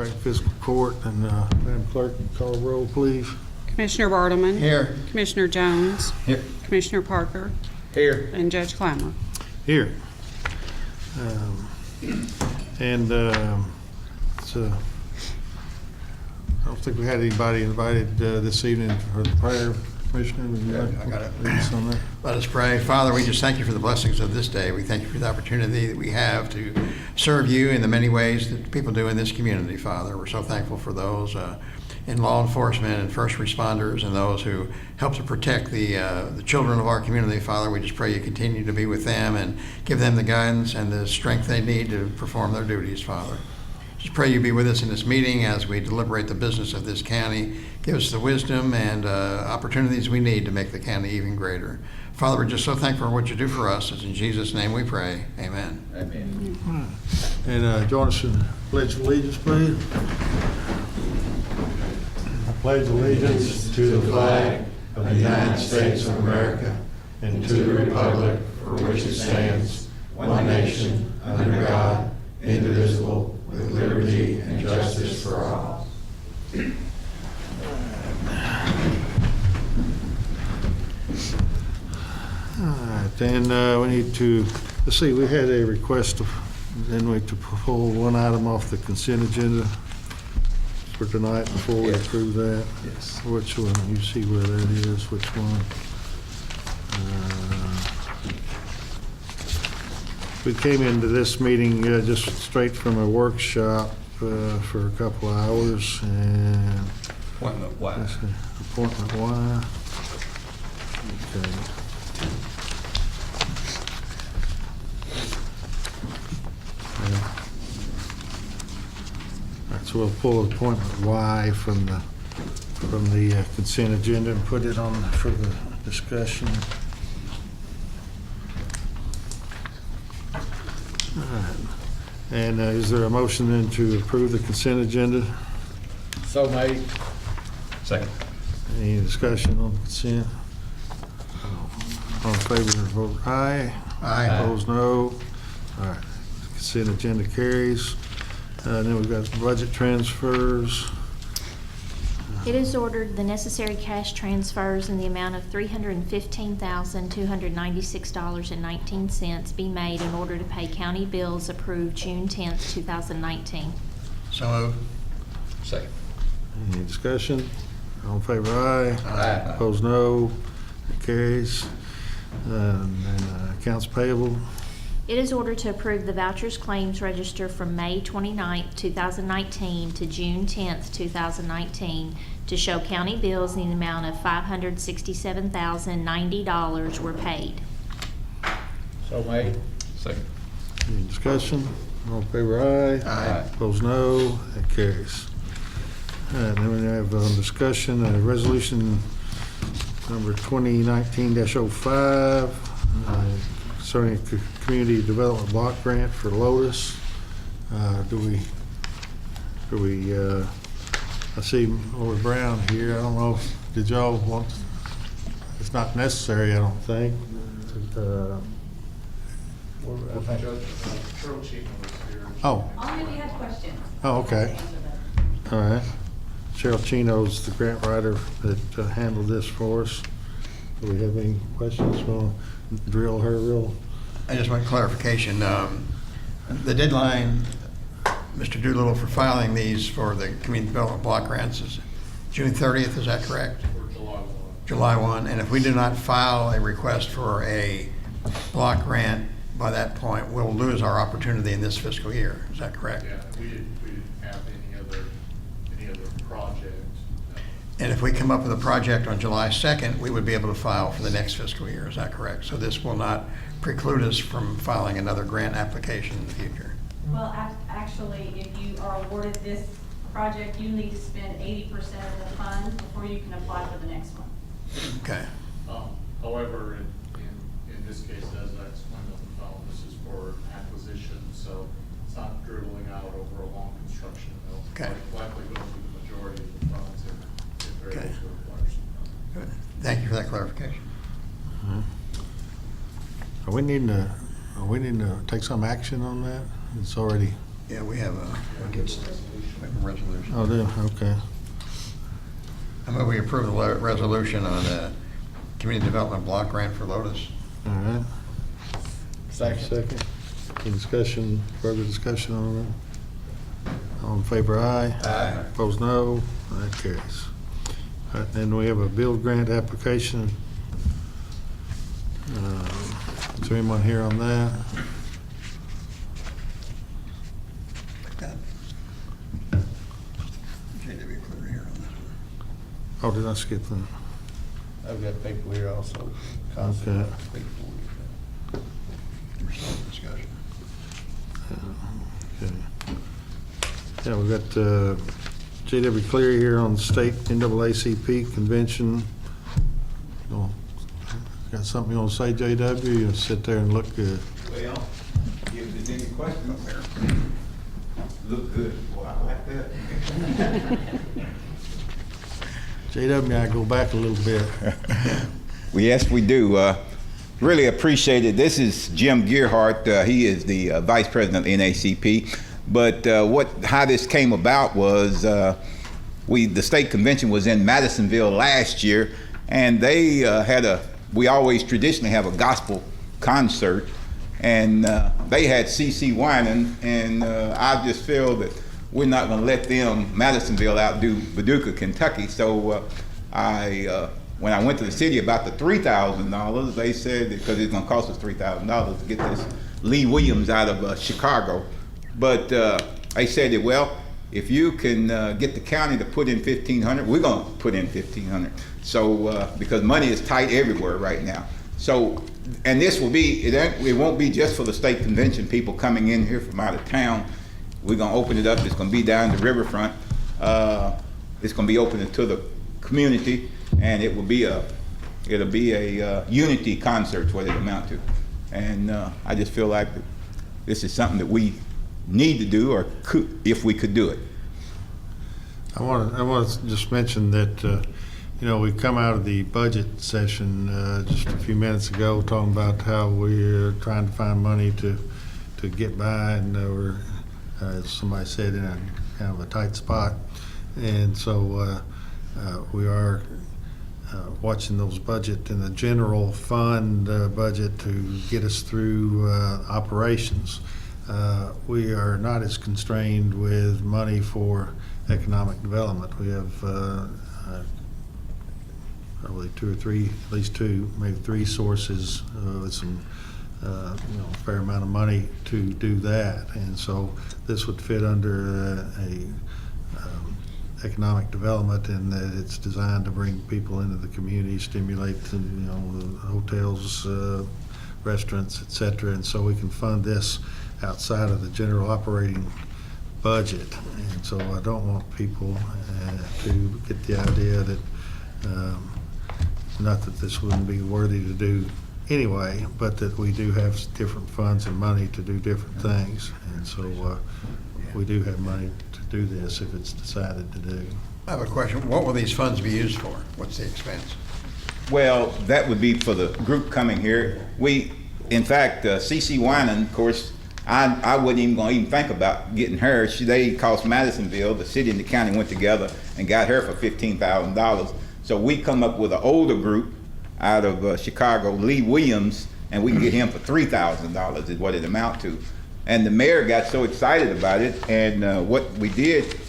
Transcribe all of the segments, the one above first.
back to fiscal court, and Madam Clerk, call the roll, please. Commissioner Bartleman. Here. Commissioner Jones. Here. Commissioner Parker. Here. And Judge Clymer. Here. So I don't think we had anybody invited this evening for the prayer. Commissioner, would you like I got it. to lead us on that? Let us pray. Father, we just thank you for the blessings of this day. We thank you for the opportunity that we have to serve you in the many ways that people do in this community, Father. We're so thankful for those in law enforcement and first responders and those who help to protect the children of our community, Father. We just pray you continue to be with them and give them the guidance and the strength they need to perform their duties, Father. Just pray you be with us in this meeting as we deliberate the business of this county. Give us the wisdom and opportunities we need to make the county even greater. Father, we're just so thankful for what you do for us. It's in Jesus' name we pray. Amen. Amen. And join us in the Pledge of Allegiance, please. I pledge allegiance to the flag of the United States of America and to the republic for which it stands, one nation, under God, indivisible, with liberty and justice for all. All right, then we need to, let's see, we had a request to pull one item off the consent agenda for tonight before we approve that. Yes. Which one? You see where that is, which one? We came into this meeting just straight from a workshop for a couple hours, and Appointment Y. let's see, appointment Y. Okay. Yeah. All right, so we'll pull appointment Y from the consent agenda and put it on for the discussion. All right. And is there a motion then to approve the consent agenda? So made. Second. Any discussion on consent? All in favor, vote aye. Aye. Opposed, no. All right, consent agenda carries. Then we've got budget transfers. It is ordered the necessary cash transfers in the amount of $315,296.19 be made in order to pay county bills approved June 10th, 2019. So moved. Second. Any discussion? All in favor, aye. Aye. Opposed, no. It carries. And accounts payable. It is ordered to approve the vouchers claims register from May 29th, 2019 to June 10th, 2019 to show county bills in the amount of $567,090 were paid. So made. Second. Any discussion? All in favor, aye. Aye. Opposed, no. That carries. And then we have discussion, resolution number 2019-05, concerning a community development block grant for Lotus. I see Lord Brown here. I don't know, did y'all want, it's not necessary, I don't think. Oh. Only if you have questions. Oh, okay. All right. Cheryl Chino's the grant writer that handled this for us. Do we have any questions? We'll drill her real. I just want clarification. The deadline, Mr. Doolittle, for filing these for the community development block grants is June 30th, is that correct? Or July 1. July 1. And if we do not file a request for a block grant by that point, we'll lose our opportunity in this fiscal year. Is that correct? Yeah, we didn't have any other project. And if we come up with a project on July 2nd, we would be able to file for the next fiscal year. Is that correct? So this will not preclude us from filing another grant application in the future. Well, actually, if you are awarded this project, you need to spend 80% of the funds before you can apply for the next one. Okay. However, in this case, as I explained on the phone, this is for acquisition, so it's not dribbling out over a long construction. They'll Okay. likely go through the majority of the funds if they're Okay. able to acquire some funds. Good. Thank you for that clarification. Are we needing to take some action on that? It's already Yeah, we have a resolution. Oh, do, okay. I move we approve the resolution on the community development block grant for Lotus. All right. Second. Any discussion, further discussion on that? All in favor, aye. Aye. Opposed, no. That carries. All right, then we have a bill grant application. Is there anyone here on that? Oh, did I skip that? I've got people here also. Okay. Discussion. Okay. Yeah, we've got J.W. Cleary here on the state NAACP convention. Got something you want to say, J.W.? You sit there and look good. Well, if there's any questions there, look good. Well, I like that. J.W., I go back a little bit. Well, yes, we do. Really appreciate it. This is Jim Gearhart. He is the vice president of NACP. But how this came about was the state convention was in Madisonville last year, and they we always traditionally have a gospel concert, and they had C.C. Winan, and I just feel that we're not going to let them, Madisonville, outdo Paducah, Kentucky. So when I went to the city about the $3,000, they said, because it's going to cost us $3,000 to get this Lee Williams out of Chicago. But they said that, well, if you can get the county to put in $1,500, we're going to put in $1,500. So because money is tight everywhere right now. So, and this will be, it won't be just for the state convention people coming in here from out of town. We're going to open it up. It's going to be down the riverfront. It's going to be open to the community, and it'll be a unity concert, what it amount to. And I just feel like this is something that we need to do, or could, if we could do it. I want to just mention that we come out of the budget session just a few minutes ago talking about how we're trying to find money to get by, and we're, as somebody said, in a kind of a tight spot. And so we are watching those budget and the general fund budget to get us through operations. We are not as constrained with money for economic development. We have probably two or three, at least two, maybe three sources with some fair amount of money to do that. And so this would fit under economic development, in that it's designed to bring people into the community, stimulate the hotels, restaurants, et cetera. And so we can fund this outside of the general operating budget. And so I don't want people to get the idea that not that this wouldn't be worthy to do anyway, but that we do have different funds and money to do different things. And so we do have money to do this if it's decided to do. I have a question. What will these funds be used for? What's the expense? Well, that would be for the group coming here. In fact, C.C. Winan, of course, I wasn't even going to even think about getting her. They cost Madisonville, the city and the county went together and got her for $15,000. So we come up with an older group out of Chicago, Lee Williams, and we can get him for $3,000 is what it amount to. And the mayor got so excited about it, and what we did,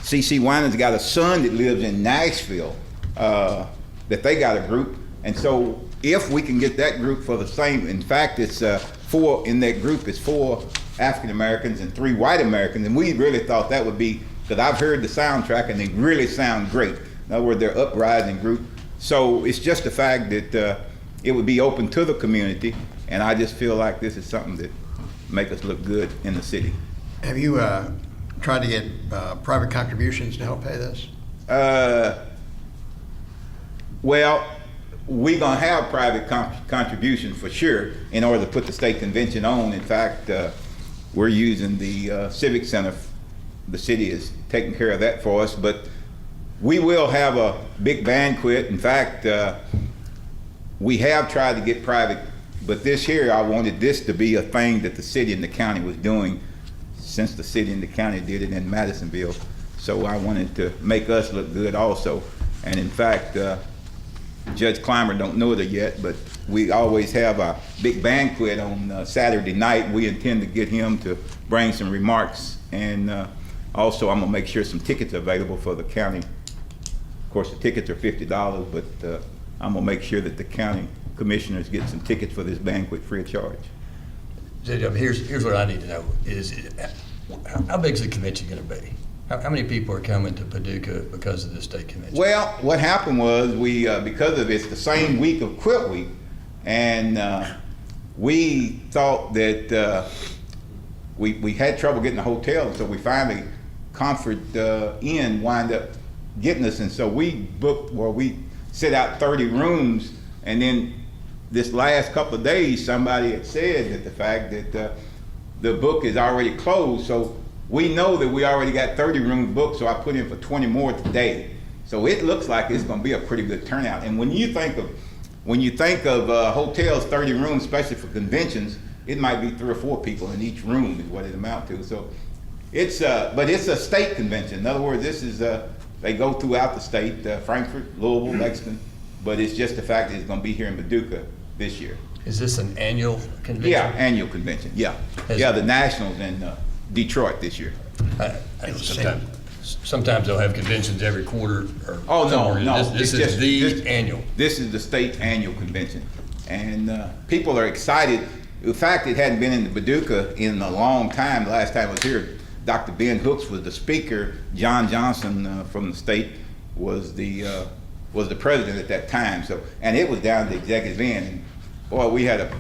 C.C. Winan's got a son that lives in Nashville, that they got a group. And so if we can get that group for the same, in fact, it's four in that group, it's 4 African Americans and 3 white Americans, and we really thought that would be, because I've heard the soundtrack and they really sound great. In other words, they're uprising group. So it's just the fact that it would be open to the community, and I just feel like this is something that make us look good in the city. Have you tried to get private contributions to help pay this? Well, we're going to have private contribution for sure in order to put the state convention on. In fact, we're using the Civic Center. The city is taking care of that for us, but we will have a big banquet. In fact, we have tried to get private, but this year I wanted this to be a thing that the city and the county was doing. since the city and the county did it in Madisonville. So I wanted to make us look good also. And in fact, Judge Clymer don't know it yet, but we always have a big banquet on Saturday night. We intend to get him to bring some remarks, and also I'm gonna make sure some tickets are available for the county. Of course, the tickets are $50, but I'm gonna make sure that the county commissioners get some tickets for this banquet free of charge. JW, here's what I need to know is how big is the convention gonna be? How many people are coming to Paducah because of the state convention? Well, what happened was we, because of it's the same week of Quilt Week, and we thought that we had trouble getting a hotel, and so we finally, Comfort Inn wound up getting us, and so we booked where we set out 30 rooms, and then this last couple of days, somebody had said that the fact that the book is already closed, so we know that we already got 30 rooms booked, so I put in for 20 more today. So it looks like it's gonna be a pretty good turnout. And when you think of hotels, 30 rooms, especially for conventions, it might be 3 or 4 people in each room is what it amounts to. So it's, but it's a state convention. In other words, this is, they go throughout the state, Frankfort, Louisville, Lexington, but it's just the fact that it's gonna be here in Paducah this year. Is this an annual convention? Yeah, annual convention, yeah. Yeah, the Nationals in Detroit this year. Sometimes they'll have conventions every quarter or. Oh, no, somewhere. no. This It's is the just- annual. This is the state annual convention. And people are excited. In fact, it hadn't been in the Paducah in a long time. The last time I was here, Dr. Ben Hooks was the speaker. John Johnson from the state was the president at that time. So, and it was down at the executive end. And boy, we had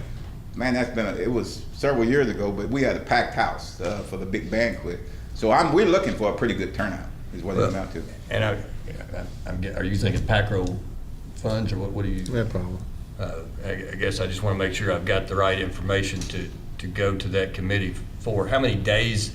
it was several years ago, but we had a packed house for the big banquet. So we're looking for a pretty good turnout, is what it amounts to. And are you thinking PACRO funds or what do you? No problem. I guess I just want to make sure I've got the right information to go to that committee for. How many days,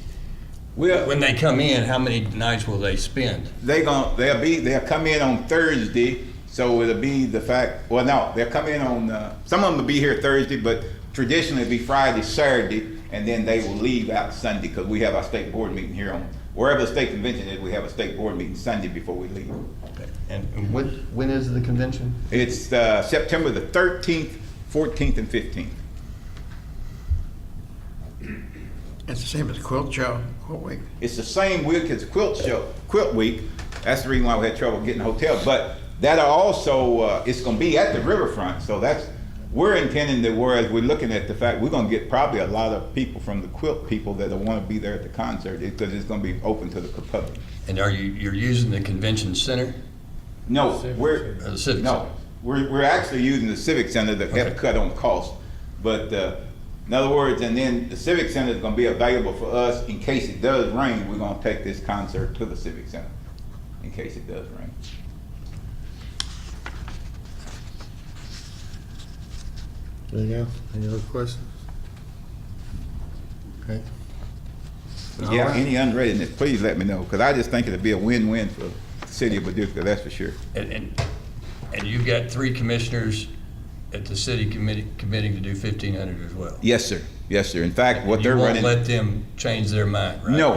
when they come in, how many nights will they spend? They'll come in on Thursday, so it'll be the fact, well, no, they'll come in on, some of them will be here Thursday, but traditionally it'll be Friday, Saturday, and then they will leave out Sunday, because we have our state board meeting here wherever the state convention is, we have a state board meeting Sunday before we leave. Okay. And when is the convention? It's September the 13th, 14th, and 15th. It's the same as Quilt Week. It's the same week as Quilt Week. That's the reason why we had trouble getting a hotel. But that are also, it's gonna be at the riverfront. So we're intending to, whereas we're looking at the fact, we're gonna get probably a lot of people from the quilt people that wanna be there at the concert, because it's gonna be open to the public. And you're using the convention center? No, The Civic Center? we're actually using the Civic Center to help Okay. cut on cost. But in other words, and then the Civic Center is gonna be available for us in case it does rain. We're gonna take this concert to the Civic Center in case it does rain. Anything else? Any other questions? Okay. Yeah, any unreadiness, please let me know, because I just think it'll be a win-win for the city of Paducah, that's for sure. And you've got 3 commissioners at the city committing to do 1,500 as well? Yes, sir. Yes, sir. In fact, what they're running. You won't let them change their mind, right? No,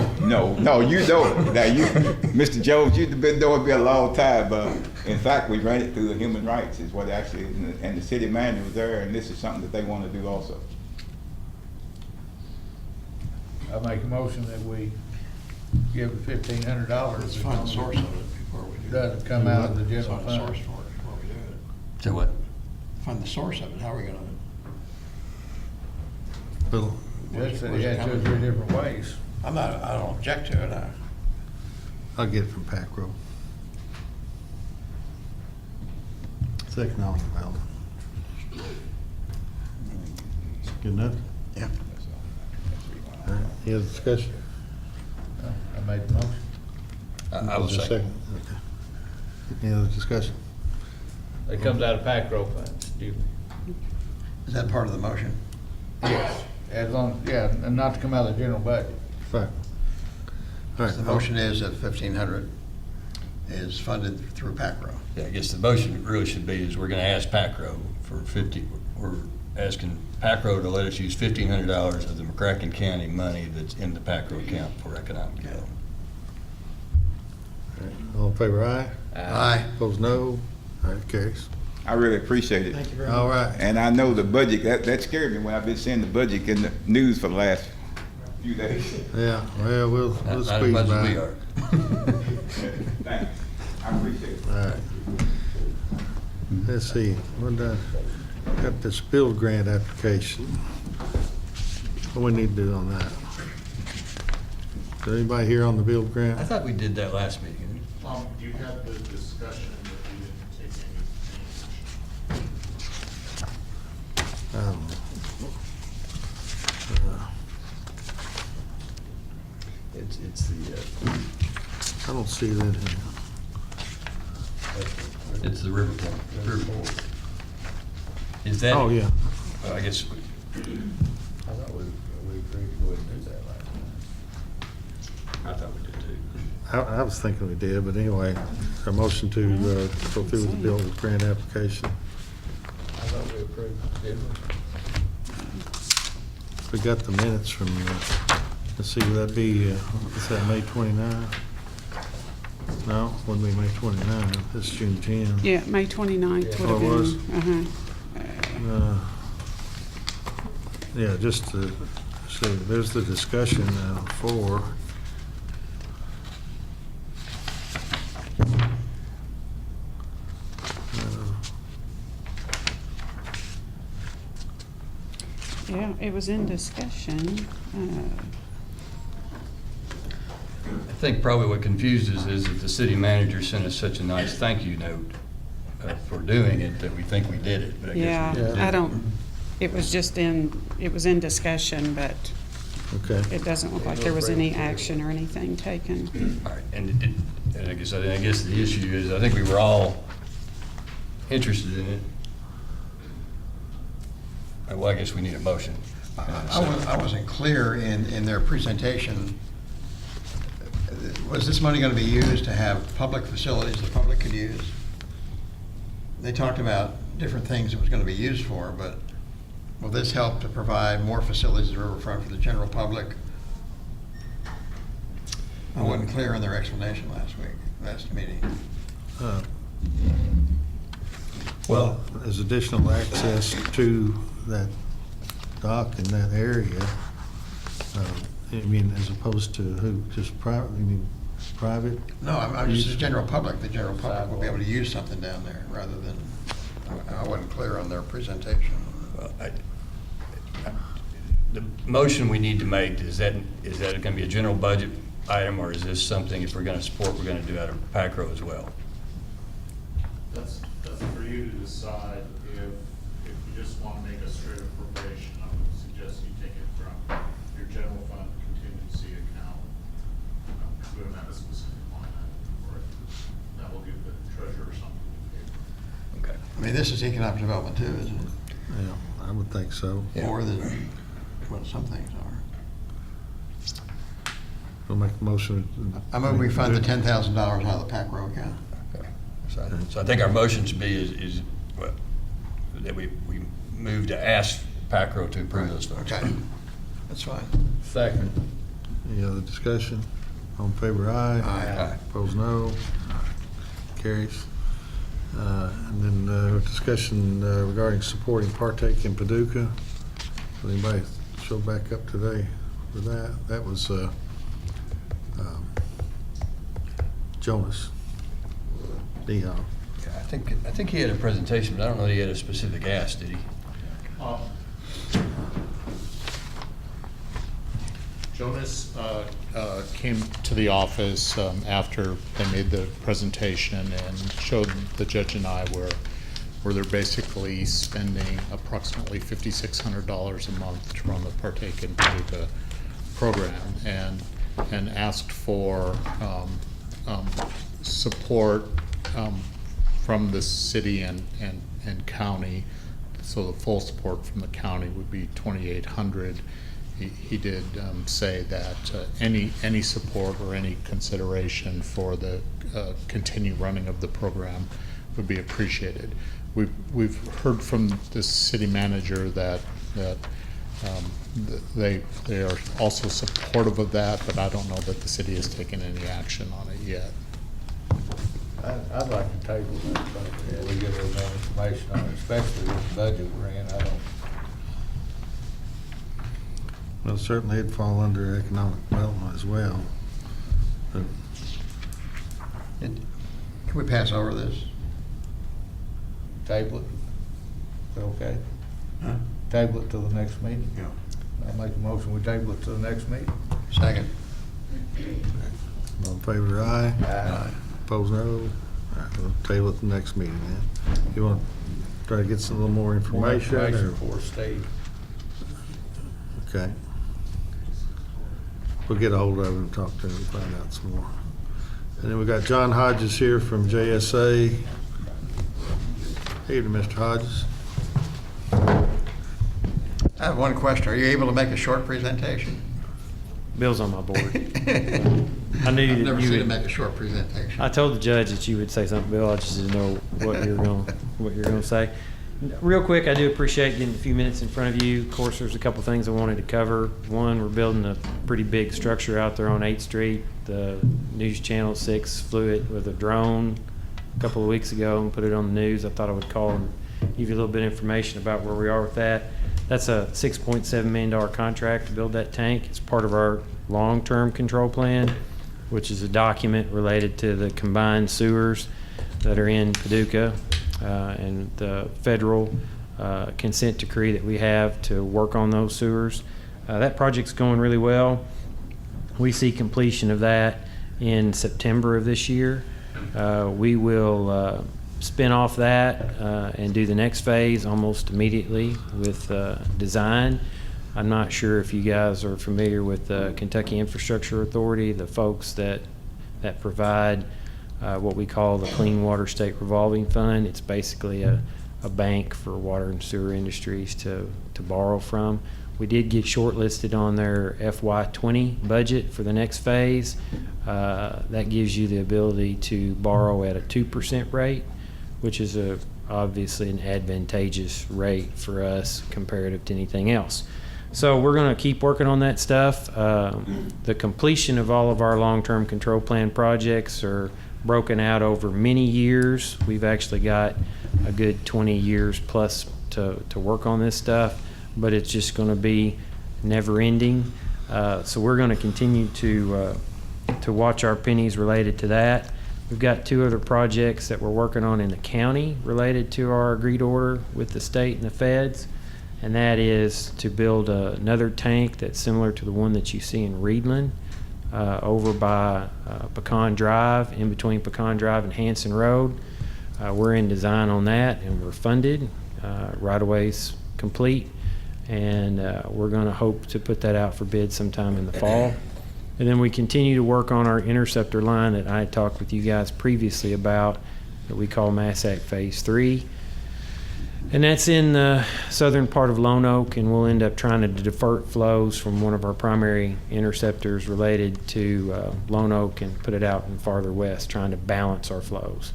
you don't. Now, Mr. Jones, you've been doing it a long time. In fact, we ran it through the human rights is what actually, and the city manager was there, and this is something that they want to do also. I make a motion that we give $1,500. Let's find the source of it before we do it. Doesn't come out of the general Find the source fund. for it before we do it. So what? Find the source of it, how are we gonna? Bill, Judge said he had 2 or 3 different ways. I don't object to it. I'll get it from PACRO. It's economic development. Good enough? Yeah. All right, any other discussion? I made the motion. I will Was there a second. Okay. Any other discussion? It comes out of PACRO funds, usually. Is that part of the motion? Yes. As long, yeah, and not to come out of the general budget. Fine. All right. The motion is that 1,500 is funded through PACRO. Yeah, I guess the motion really should be is we're gonna ask PACRO for 50, we're asking PACRO to let us use $1,500 of the McCracken County money that's in the PACRO account for economic development. All right. All in favor, aye? Aye. Opposed, no. All right, carries. I really appreciate it. Thank you very All much. right. And I know the budget, that scared me when I've been seeing the budget in the news for the last few days. Yeah, well, we'll Not as squeeze much by. as we are. Thanks. I appreciate it. All right. Let's see, got this build grant application. What we need to do on that? Is there anybody here on the build grant? I thought we did that last meeting. You had the discussion, but you didn't take any action. I don't know. It's the, I don't see that here. it's the Riverport. Is that? Oh, yeah. Well, I guess, I thought we agreed we wouldn't do that last time. I thought we did too. I was thinking we did, but anyway, a motion to go through with the build grant application. I thought we approved it, didn't we? We got the minutes from, let's see, would that be, what's that, May 29? No, wouldn't be May 29, it's June 10. Yeah, May 29th would Oh, have it was? been. Yeah, just to, see, there's the discussion for. Yeah, it was in discussion. I think probably what confused us is that the city manager sent us such a nice thank you note for doing it that we think we did it, but I guess we Yeah, didn't. I don't, it was in discussion, but Okay. it doesn't look like there was any action or anything taken. All right, and I guess the issue is, I think we were all interested in it. Well, I guess we need a motion. I wasn't clear in their presentation. Was this money going to be used to have public facilities the public could use? They talked about different things it was going to be used for, but will this help to provide more facilities at the riverfront for the general public? I wasn't clear in their explanation last meeting. Well, there's additional access to that dock in that area. I mean, as opposed to who, just private, you mean private? No, I'm just the general public. The general public will be able to use something down there rather than, I wasn't clear on their presentation. Well, the motion we need to make, is that going to be a general budget item, or is this something, if we're going to support, we're going to do out of PACRO as well? That's for you to decide. If you just want to make a straight appropriation, I would suggest you take it from your general fund contingency account. We don't have a specific line item for it. That will give the treasurer something to pay. Okay. I mean, this is economic development too, isn't it? Yeah, I would think so. More than what some things are. We'll make the motion. I move we fund the $10,000 out of the PACRO account. Okay. So I think our motion should be is well, that we move to ask PACRO to approve those funds. Okay, that's fine. Second. Any other discussion? All in favor, aye. Aye. Opposed, no. Carries. And then discussion regarding supporting partake in Paducah. Will anybody show back up today for that? That was Jonas Dehop. Yeah, I think he had a presentation, but I don't know that he had a specific ask, did he? Jonas came to the office after they made the presentation and showed the judge and I where they're basically spending approximately $5,600 a month to run the Partake in Paducah program, and asked for support from the city and county. So the full support from the county would be $2,800. He did say that any support or any consideration for the continued running of the program would be appreciated. we've heard from the city manager that they are also supportive of that, but I don't know that the city has taken any action on it yet. I'd like to table that, but we get a little more information on it, especially with the budget we're in. I don't, Well, certainly it'd fall under economic development as well. But Can we pass over this? table it. Is that okay? Huh? Table it till the next meeting? Yeah. I'll make a motion, we table it till the next meeting. Second. all in favor, aye? Aye. Opposed, no? All right, we'll table it the next meeting then. You want to try to get some little more More information? information or- for Steve. Okay. We'll get a hold of him and talk to him and find out some more. And then we got John Hodges here from JSA. Evening, Mr. Hodges. I have one question. Are you able to make a short presentation? Bill's on my board. I knew I've that never you seen would. him make a short presentation. I told the judge that you would say something, Bill. I just didn't know what you were going to say. Real quick, I do appreciate getting a few minutes in front of you. Of course, there's a couple things I wanted to cover. One, we're building a pretty big structure out there on 8th Street. The News Channel 6 flew it with a drone a couple of weeks ago and put it on the news. I thought I would call and give you a little bit of information about where we are with that. That's a $6.7 million contract to build that tank. It's part of our long-term control plan, which is a document related to the combined sewers that are in Paducah and the federal consent decree that we have to work on those sewers. That project's going really well. We see completion of that in September of this year. We will spin off that and do the next phase almost immediately with design. I'm not sure if you guys are familiar with the Kentucky Infrastructure Authority, the folks that provide what we call the Clean Water State Revolving Fund. It's basically a bank for water and sewer industries to borrow from. We did get shortlisted on their FY20 budget for the next phase. That gives you the ability to borrow at a 2% rate, which is obviously an advantageous rate for us comparative to anything else. So we're going to keep working on that stuff. The completion of all of our long-term control plan projects are broken out over many years. We've actually got a good 20 years plus to work on this stuff, but it's just going to be never ending. So we're going to continue to watch our pennies related to that. We've got 2 other projects that we're working on in the county related to our agreed order with the state and the feds, and that is to build another tank that's similar to the one that you see in Reedland over by Pecan Drive, in between Pecan Drive and Hanson Road. We're in design on that, and we're funded. Right-of-way's complete, and we're going to hope to put that out for bid sometime in the fall. And then we continue to work on our interceptor line that I had talked with you guys previously about, that we call Massac Phase 3. And that's in the southern part of Lone Oak, and we'll end up trying to divert flows from one of our primary interceptors related to Lone Oak and put it out in farther west, trying to balance our flows.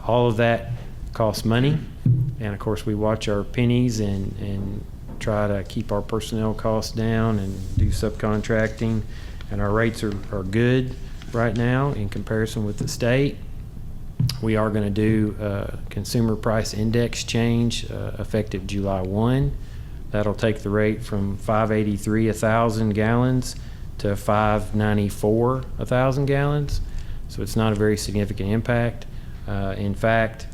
All of that costs money, and of course we watch our pennies and try to keep our personnel costs down and do subcontracting, and our rates are good right now in comparison with the state. We are going to do a consumer price index change effective July 1. That'll take the rate from $5.83 a thousand gallons to $5.94 a thousand gallons. So it's not a very significant impact. In fact,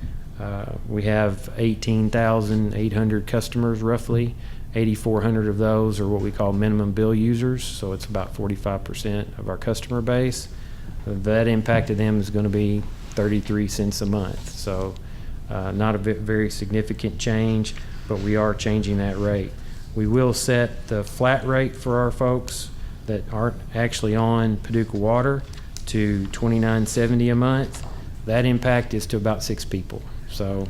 we have 18,800 customers roughly. 8,400 of those are what we call minimum bill users, so it's about 45% of our customer base. That impact to them is going to be 33 cents a month, so not a very significant change, but we are changing that rate. We will set the flat rate for our folks that aren't actually on Paducah Water to $29.70 a month. That impact is to about 6 people, so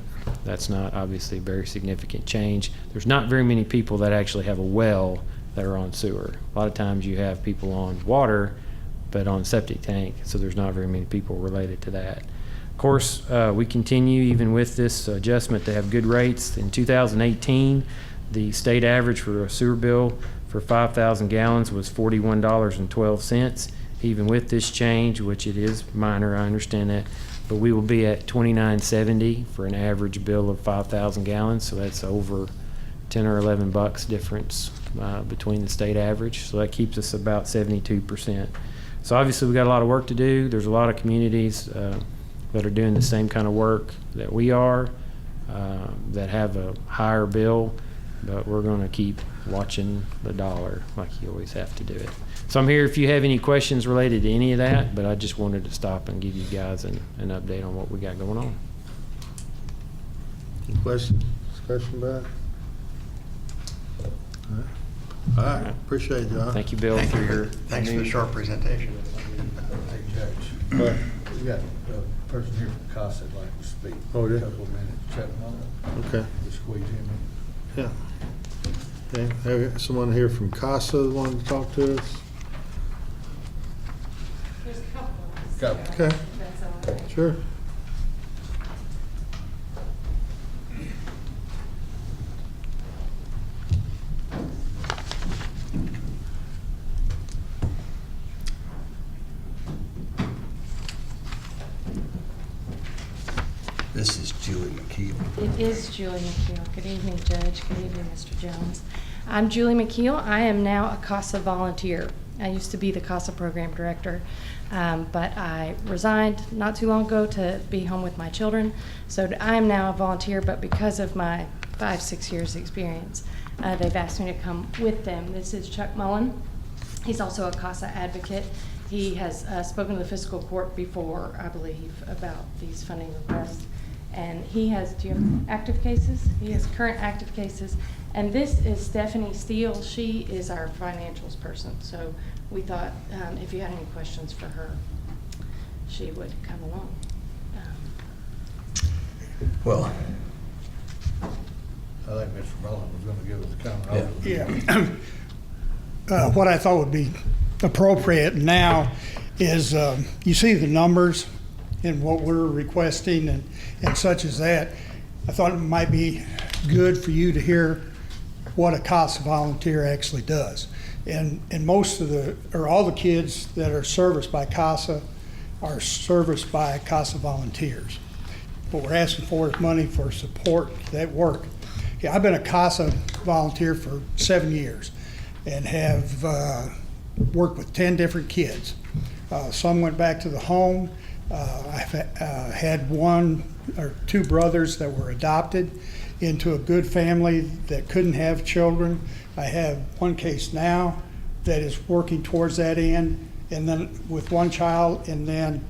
that's not obviously a very significant change. There's not very many people that actually have a well that are on sewer. A lot of times you have people on water but on septic tank, so there's not very many people related to that. Of course, we continue, even with this adjustment, to have good rates. In 2018, the state average for a sewer bill for 5,000 gallons was $41.12. Even with this change, which it is minor, I understand that, but we will be at $29.70 for an average bill of 5,000 gallons. So that's over 10 or 11 bucks difference between the state average. So that keeps us about 72%. So obviously we got a lot of work to do. There's a lot of communities that are doing the same kind of work that we are, that have a higher bill, but we're going to keep watching the dollar like you always have to do it. So I'm here if you have any questions related to any of that, but I just wanted to stop and give you guys an update on what we got going on. Any questions, discussion about it? All right, appreciate it, John. Thank you, Bill, Thank for you. your. Thanks for the short presentation. Hey, Judge, What? we got a person here from CASA that'd like to speak. Oh, yeah? A couple of minutes. Chuck Mullen. Okay. Just squeeze him in. Yeah. Okay, have someone here from CASA that wanted to talk to us? There's a couple of us. Couple. Okay, That's all right. sure. This is Julie McKeel. It is Julie McKeel. Good evening, Judge. Good evening, Mr. Jones. I'm Julie McKeel. I am now a CASA volunteer. I used to be the CASA program director, but I resigned not too long ago to be home with my children. So I am now a volunteer, but because of my 5-6 years experience, they've asked me to come with them. This is Chuck Mullen. He's also a CASA advocate. He has spoken to the fiscal court before, I believe, about these funding requests. And he has, do you have active cases? He has current active cases. And this is Stephanie Steele. She is our financials person. So we thought if you had any questions for her, she would come along. Well, I think Mr. Mullen was gonna give us a comment. Yeah. What I thought would be appropriate now is you see the numbers and what we're requesting and such as that. I thought it might be good for you to hear what a CASA volunteer actually does. And most of all the kids that are serviced by CASA are serviced by CASA volunteers. What we're asking for is money for support that work. Yeah, I've been a CASA volunteer for 7 years and have worked with 10 different kids. Some went back to the home. I've had 1 or 2 brothers that were adopted into a good family that couldn't have children. I have 1 case now that is working towards that end, and then with 1 child, and then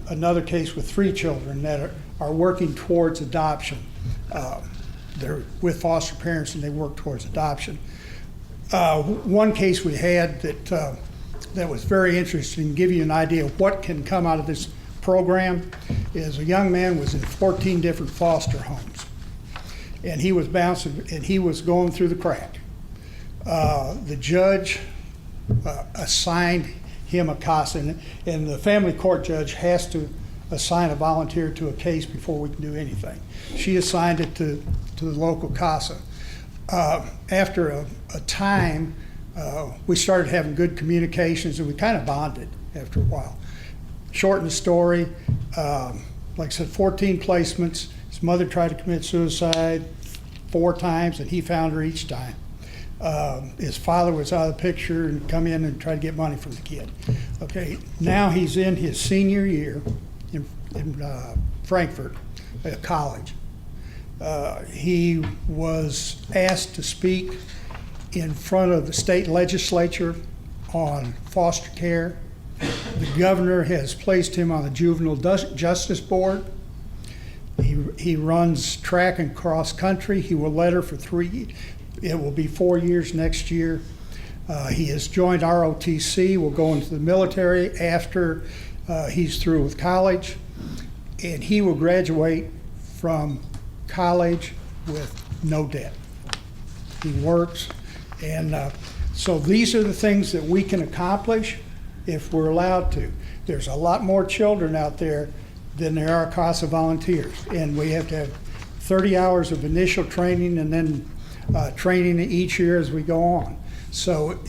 another case with 3 children that are working towards adoption. They're with foster parents and they work towards adoption. 1 case we had that was very interesting, to give you an idea of what can come out of this program, is a young man was in 14 different foster homes. And he was bouncing, and he was going through the crack. The judge assigned him a CASA, and the family court judge has to assign a volunteer to a case before we can do anything. She assigned it to the local CASA. After a time, we started having good communications, and we kind of bonded after a while. Shorten the story, like I said, 14 placements. His mother tried to commit suicide 4 times, and he found her each time. His father was out of the picture and come in and try to get money from the kid. Okay, now he's in his senior year in Frankfurt College. He was asked to speak in front of the state legislature on foster care. The governor has placed him on the Juvenile Justice Board. He runs track and cross country. He will let her for 3, it will be 4 years next year. He has joined ROTC, will go into the military after he's through with college. And he will graduate from college with no debt. He works. And so these are the things that we can accomplish if we're allowed to. There's a lot more children out there than there are CASA volunteers. And we have to have 30 hours of initial training and then training each year as we go on. So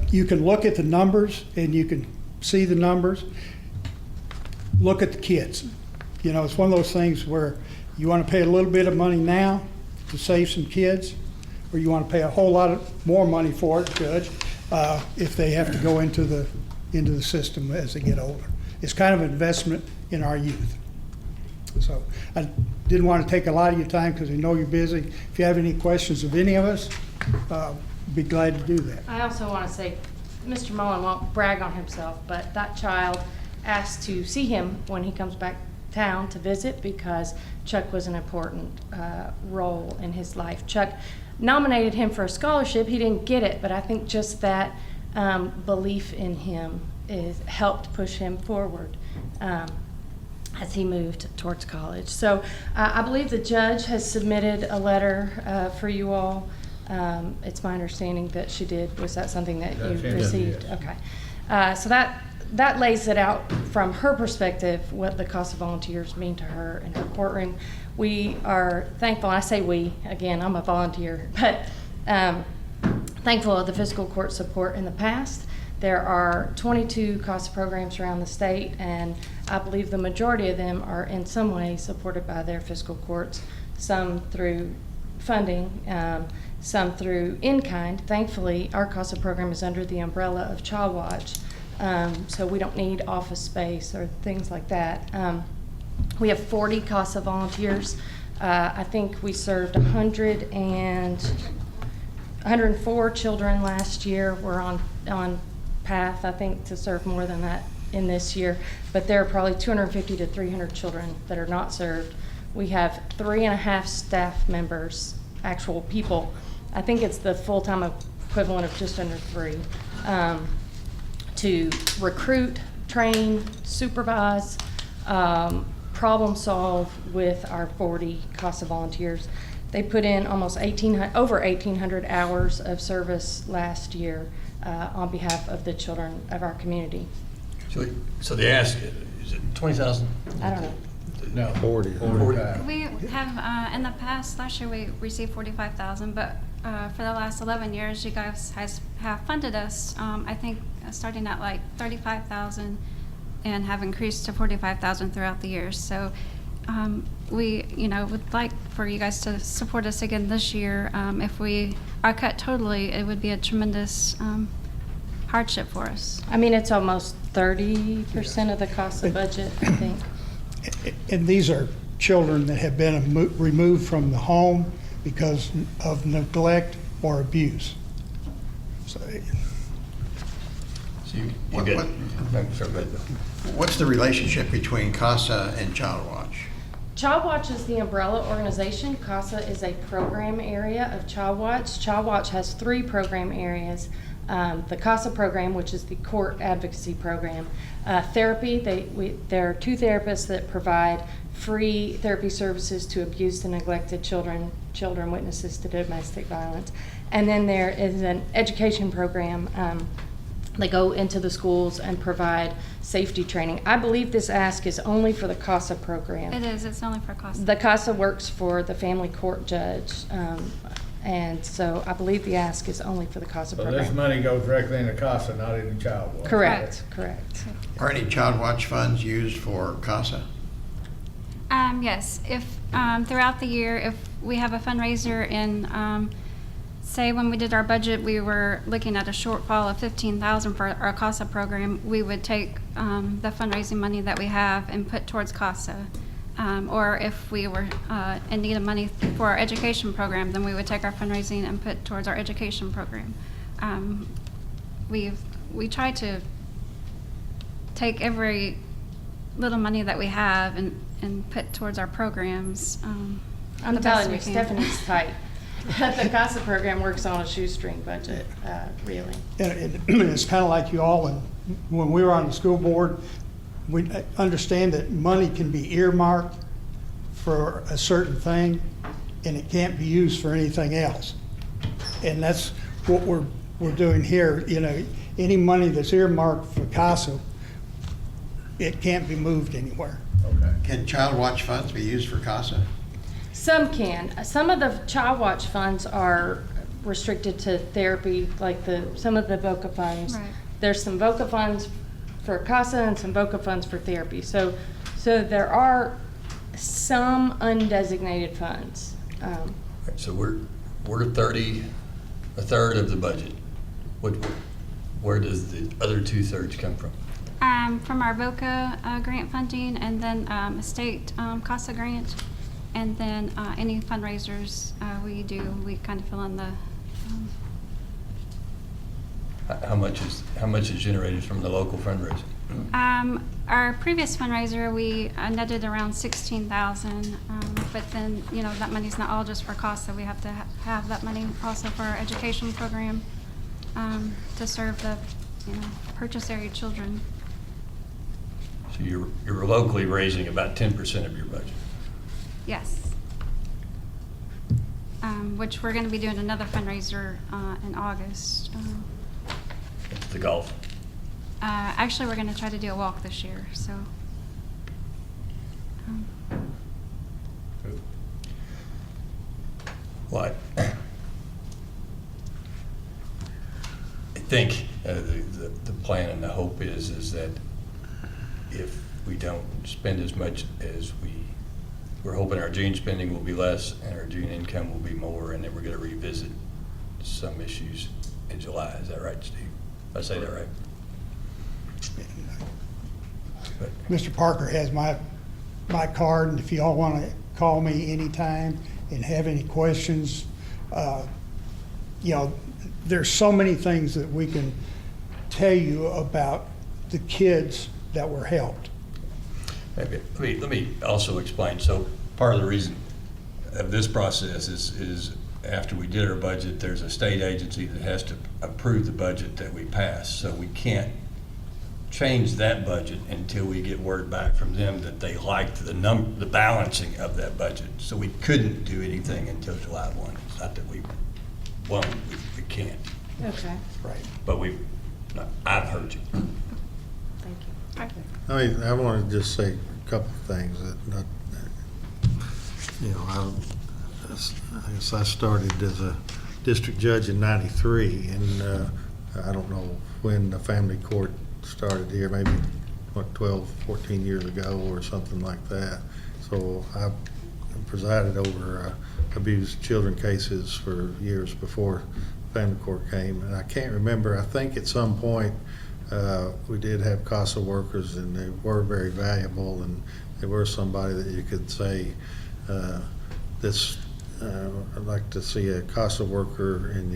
you can look at the numbers and you can see the numbers. Look at the kids. You know, it's one of those things where you want to pay a little bit of money now to save some kids, or you want to pay a whole lot more money for it, Judge, if they have to go into the system as they get older. It's kind of an investment in our youth. So I didn't want to take a lot of your time because I know you're busy. If you have any questions of any of us, be glad to do that. I also want to say, Mr. Mullen won't brag on himself, but that child asked to see him when he comes back town to visit because Chuck was an important role in his life. Chuck nominated him for a scholarship. He didn't get it, but I think just that belief in him helped push him forward as he moved towards college. So I believe the judge has submitted a letter for you all. It's my understanding that she did. Was that something that you received? Yes. Okay. So that lays it out from her perspective what the CASA volunteers mean to her in her courtroom. We are thankful, and I say we, again, I'm a volunteer, but thankful of the fiscal court support in the past. There are 22 CASA programs around the state, and I believe the majority of them are in some way supported by their fiscal courts, some through funding, some through in-kind. Thankfully, our CASA program is under the umbrella of Child Watch, so we don't need office space or things like that. We have 40 CASA volunteers. I think we served 104 children last year. We're on path, I think, to serve more than that in this year, but there are probably 250 to 300 children that are not served. We have 3.5 staff members, actual people. I think it's the full-time equivalent of just under 3, to recruit, train, supervise, problem solve with our 40 CASA volunteers. They put in almost over 1,800 hours of service last year on behalf of the children of our community. So the ask, is it 20,000? I don't know. No, 40. We have, in the past, last year we received 45,000, but for the last 11 years, you guys have funded us, I think, starting at like 35,000 and have increased to 45,000 throughout the years. So we, would like for you guys to support us again this year. If we are cut totally, it would be a tremendous hardship for us. I mean, it's almost 30% of the CASA budget, I think. And these are children that have been removed from the home because of neglect or abuse. So, you get, What's the relationship between CASA and Child Watch? Child Watch is the umbrella organization. CASA is a program area of Child Watch. Child Watch has 3 program areas. The CASA program, which is the court advocacy program. Therapy, there are 2 therapists that provide free therapy services to abused and neglected children witnesses to domestic violence. And then there is an education program. They go into the schools and provide safety training. I believe this ask is only for the CASA program. It is, it's only for CASA. The CASA works for the family court judge. And so I believe the ask is only for the CASA So program. this money goes directly into CASA, not into Child Watch? Correct. Are any Child Watch funds used for CASA? Yes, if throughout the year, if we have a fundraiser in, say when we did our budget, we were looking at a shortfall of 15,000 for our CASA program, we would take the fundraising money that we have and put towards CASA. Or if we were in need of money for our education program, then we would take our fundraising and put towards our education program. We try to take every little money that we have and put towards our programs. I'm telling you, Stephanie's tight. The CASA program works on a shoestring budget, really. and it's kind of like you all, and when we were on the school board, we understand that money can be earmarked for a certain thing, and it can't be used for anything else. And that's what we're doing here. Any money that's earmarked for CASA, it can't be moved anywhere. Can child watch funds be used for CASA? Some can. Some of the child watch funds are restricted to therapy, like some of the VOCA funds. Right. There's some VOCA funds for CASA and some VOCA funds for therapy. So there are some undesignated funds. So we're a third of the budget. Where does the other 2/3 come from? From our VOCA grant funding, and then a state CASA grant, and then any fundraisers we do, we kind of fill in the. How much is generated from the local fundraiser? Our previous fundraiser, we netted around 16,000, but then that money's not all just for CASA. We have to have that money also for our education program to serve the purchase area children. So you're locally raising about 10% of your budget. Yes. Which we're going to be doing another fundraiser in August. The golf. Actually, we're going to try to do a walk this year. So. What? I think the plan and the hope is that if we don't spend as much as we're hoping our June spending will be less and our June income will be more, and then we're going to revisit some issues in July. Is that right, Steve? Did I say that right? Mr. Parker has my card, and if y'all want to call me anytime and have any questions, there's so many things that we can tell you about the kids that were helped. Maybe let me also explain. So part of the reason of this process is after we did our budget, there's a state agency that has to approve the budget that we pass. So we can't change that budget until we get word back from them that they liked the balancing of that budget. So we couldn't do anything until July 1. It's not that we won't, we can't. Okay. Right. But I've heard you. Thank you. I want to just say a couple of things that I guess I started as a district judge in '93, and I don't know when the family court started here, maybe 12, 14 years ago or something like that. So I presided over abused children cases for years before family court came, and I can't remember, I think at some point we did have CASA workers, and they were very valuable, and they were somebody that you could say, I'd like to see a CASA worker, and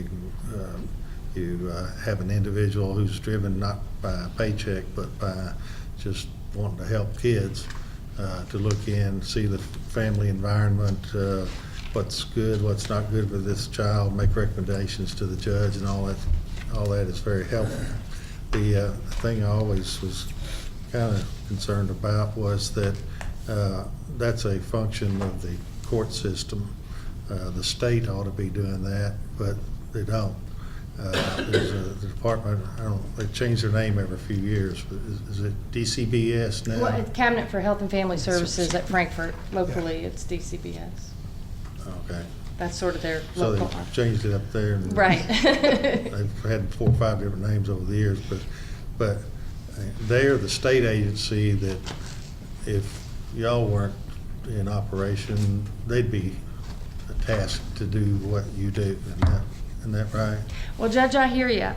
you have an individual who's driven not by a paycheck, but by just wanting to help kids, to look in, see the family environment, what's good, what's not good with this child, make recommendations to the judge, and all that is very helpful. The thing I always was kind of concerned about was that that's a function of the court system. The state ought to be doing that, but they don't. There's the department, they change their name every few years. Is it DCBS now? Well, it's Cabinet for Health and Family Services at Frankfurt. Locally, it's DCBS. Okay. That's sort of their So local. they've changed it up there. And Right. They've had 4 or 5 different names over the years, but they're the state agency that if y'all weren't in operation, they'd be tasked to do what you do. Isn't that right? Well, Judge, I hear you.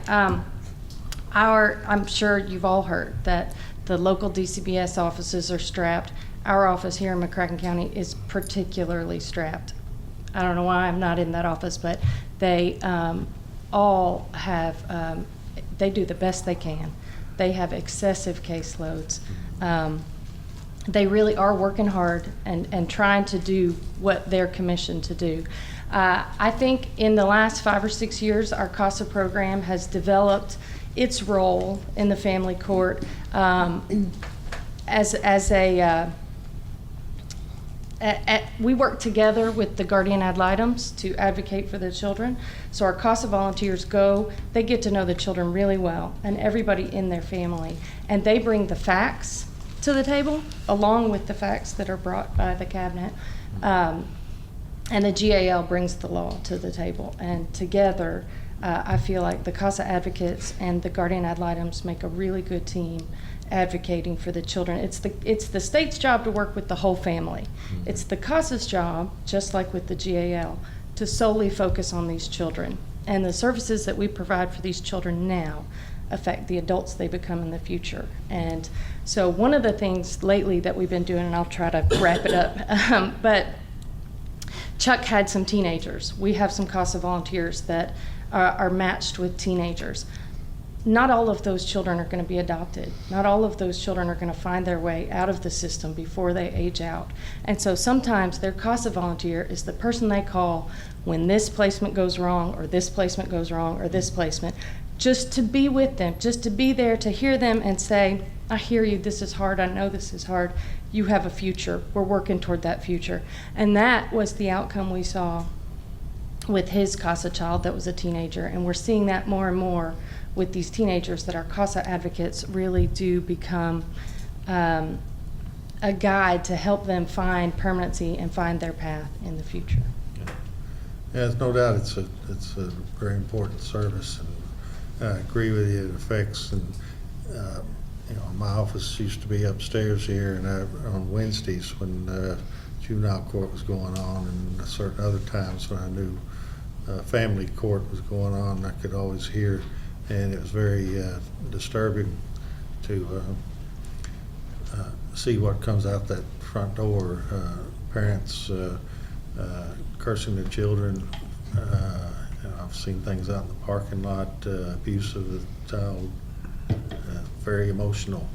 I'm sure you've all heard that the local DCBS offices are strapped. Our office here in McCracken County is particularly strapped. I don't know why I'm not in that office, but they all have, they do the best they can. They have excessive caseloads. They really are working hard and trying to do what they're commissioned to do. I think in the last 5 or 6 years, our CASA program has developed its role in the family court we work together with the guardian ad litems to advocate for the children. So our CASA volunteers they get to know the children really well and everybody in their family. And they bring the facts to the table, along with the facts that are brought by the cabinet. And the GAL brings the law to the table. And together, I feel like the CASA advocates and the guardian ad litems make a really good team advocating for the children. It's the state's job to work with the whole family. It's the CASA's job, just like with the GAL, to solely focus on these children. And the services that we provide for these children now affect the adults they become in the future. And so one of the things lately that we've been doing, and I'll try to wrap it up, but Chuck had some teenagers. We have some CASA volunteers that are matched with teenagers. Not all of those children are going to be adopted. Not all of those children are going to find their way out of the system before they age out. And so sometimes their CASA volunteer is the person they call when this placement goes wrong, or this placement goes wrong, or this placement, just to be with them, just to be there to hear them and say, I hear you, this is hard, I know this is hard, you have a future, we're working toward that future. And that was the outcome we saw with his CASA child that was a teenager, and we're seeing that more and more with these teenagers, that our CASA advocates really do become a guide to help them find permanency and find their path in the future. Yeah, there's no doubt it's a very important service, and I agree with you. It affects, and my office used to be upstairs here, and on Wednesdays when juvenile court was going on, and certain other times when I knew family court was going on, I could always hear. And it was very disturbing to see what comes out that front door. Parents cursing their children. I've seen things out in the parking lot, abuse of the child, very emotional.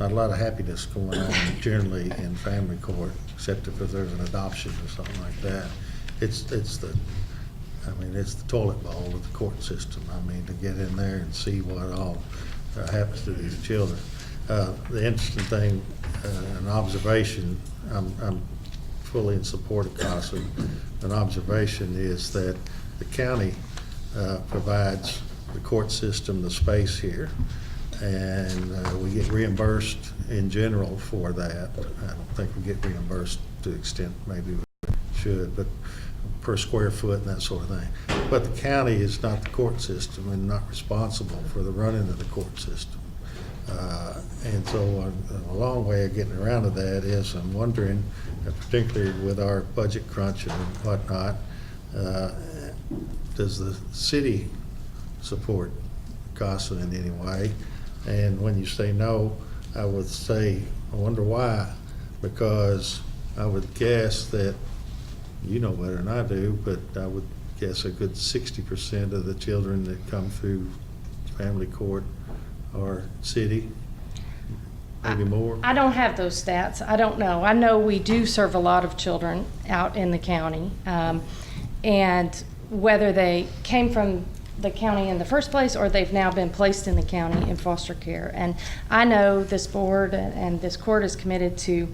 Not a lot of happiness going on generally in family court, except if there's an adoption or something like that. It's the toilet bowl of the court system. To get in there and see what all happens to these children. The interesting thing, an observation, I'm fully in support of CASA. An observation is that the county provides the court system the space here, and we get reimbursed in general for that. I don't think we get reimbursed to the extent maybe we should, but per square foot and that sort of thing. But the county is not the court system and not responsible for the running of the court system. And so a long way of getting around to that is I'm wondering, particularly with our budget crunch and whatnot, does the city support CASA in any way? And when you say no, I would say, I wonder why, because I would guess that, you know better than I do, but I would guess a good 60% of the children that come through family court are city, maybe more. I don't have those stats. I don't know. I know we do serve a lot of children out in the county, and whether they came from the county in the first place or they've now been placed in the county in foster care. And I know this board and this court is committed to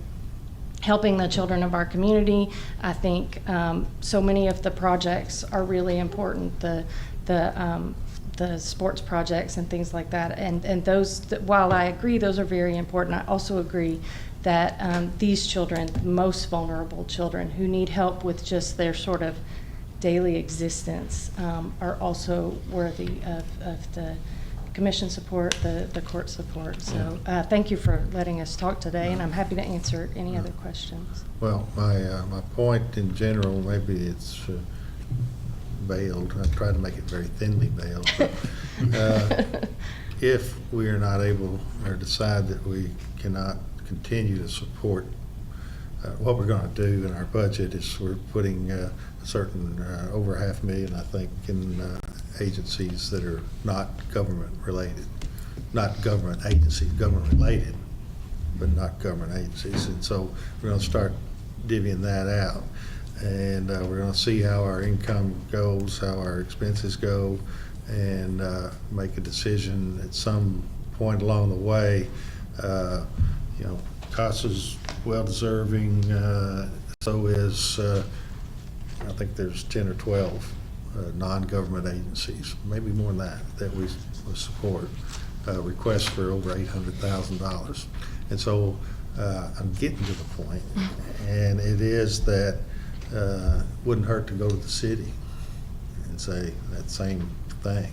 helping the children of our community. I think so many of the projects are really important, the sports projects and things like that. And those, while I agree those are very important, I also agree that these children, most vulnerable children who need help with just their sort of daily existence, are also worthy of the commission support, the court support. So thank you for letting us talk today, and I'm happy to answer any other questions. Well, my point in general, maybe it's veiled. I try to make it very thinly veiled. But, if we are not able or decide that we cannot continue to support, what we're going to do in our budget is we're putting a certain over $500,000, I think, in agencies that are not government related, not government agencies, government related, but not government agencies. And so we're going to start divvying that out, and we're going to see how our income goes, how our expenses go, and make a decision at some point along the way. CASA's well-deserving, so is, I think there's 10 or 12 non-government agencies, maybe more than that we support. request for over $800,000. And so I'm getting to the point, and it is that wouldn't hurt to go to the city and say that same thing.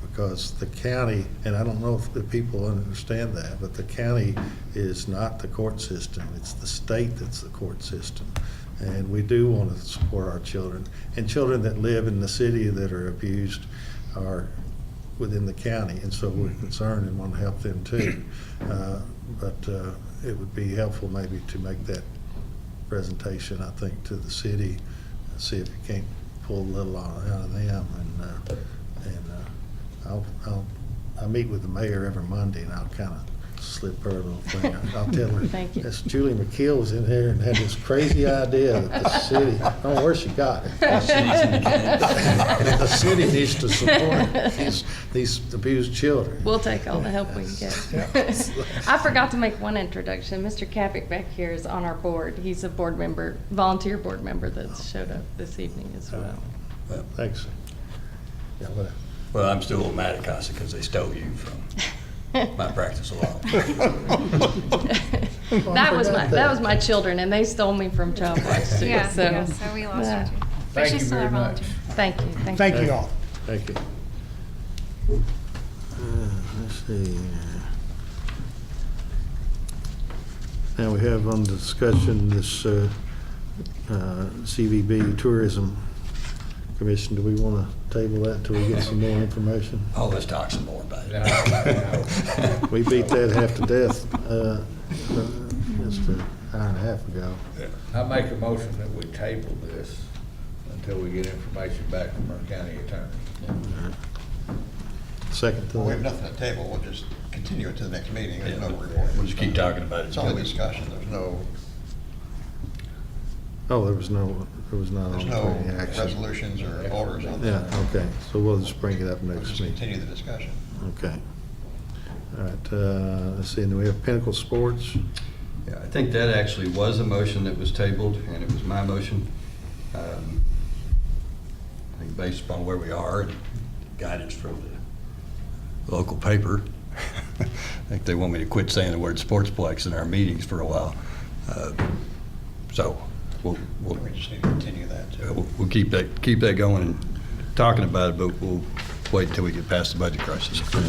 Because the county, and I don't know if the people understand that, but the county is not the court system. It's the state that's the court system. And we do want to support our children. And children that live in the city that are abused are within the county. And so we're concerned and want to help them too. But it would be helpful maybe to make that presentation, I think, to the city, and see if you can't pull a little out of them. I meet with the mayor every Monday, and I'll kind of slip her a little thing. I'll tell her, Thank you. this Julie McKeel was in here and had this crazy idea that the city, I don't know where she got it. The city needs to support these abused children. We'll take all the help we can get. I forgot to make one introduction. Mr. Kapik back here is on our board. He's a board member, volunteer board member that showed up this evening as well. Thanks. Yeah, whatever. Well, I'm still mad at CASA because they stole you from my practice law. That was my children, and they stole me from child watch too. Yeah, so. yeah, so we lost her too. But Thank she's you still very our much. volunteer. Thank you. Thank you all. Thank you. Let's see. Now we have on discussion this CVB Tourism Commission. Do we want to table that until we get some more information? Oh, let's talk some more about it. We beat that half to death just an hour and a half ago. I make a motion that we table this until we get information back from our county attorney. Second to Well, we have that. nothing to table, we'll just continue it to the next meeting, there's no Yeah, report. we'll just keep talking about it. It's only discussion, there's no Oh, there was not any action. resolutions or orders on Yeah, that. okay, so we'll just bring it up We'll next just meeting. continue the discussion. Okay. All right, let's see, and then we have Pinnacle Sports. Yeah, I think that actually was a motion that was tabled, and it was my motion. I think based upon where we are and guidance from the local paper, I think they want me to quit saying the word sportsplex in our meetings for a while. So we'll We just need to continue that. we'll keep that going and talking about it, but we'll wait until we get past the budget crisis. All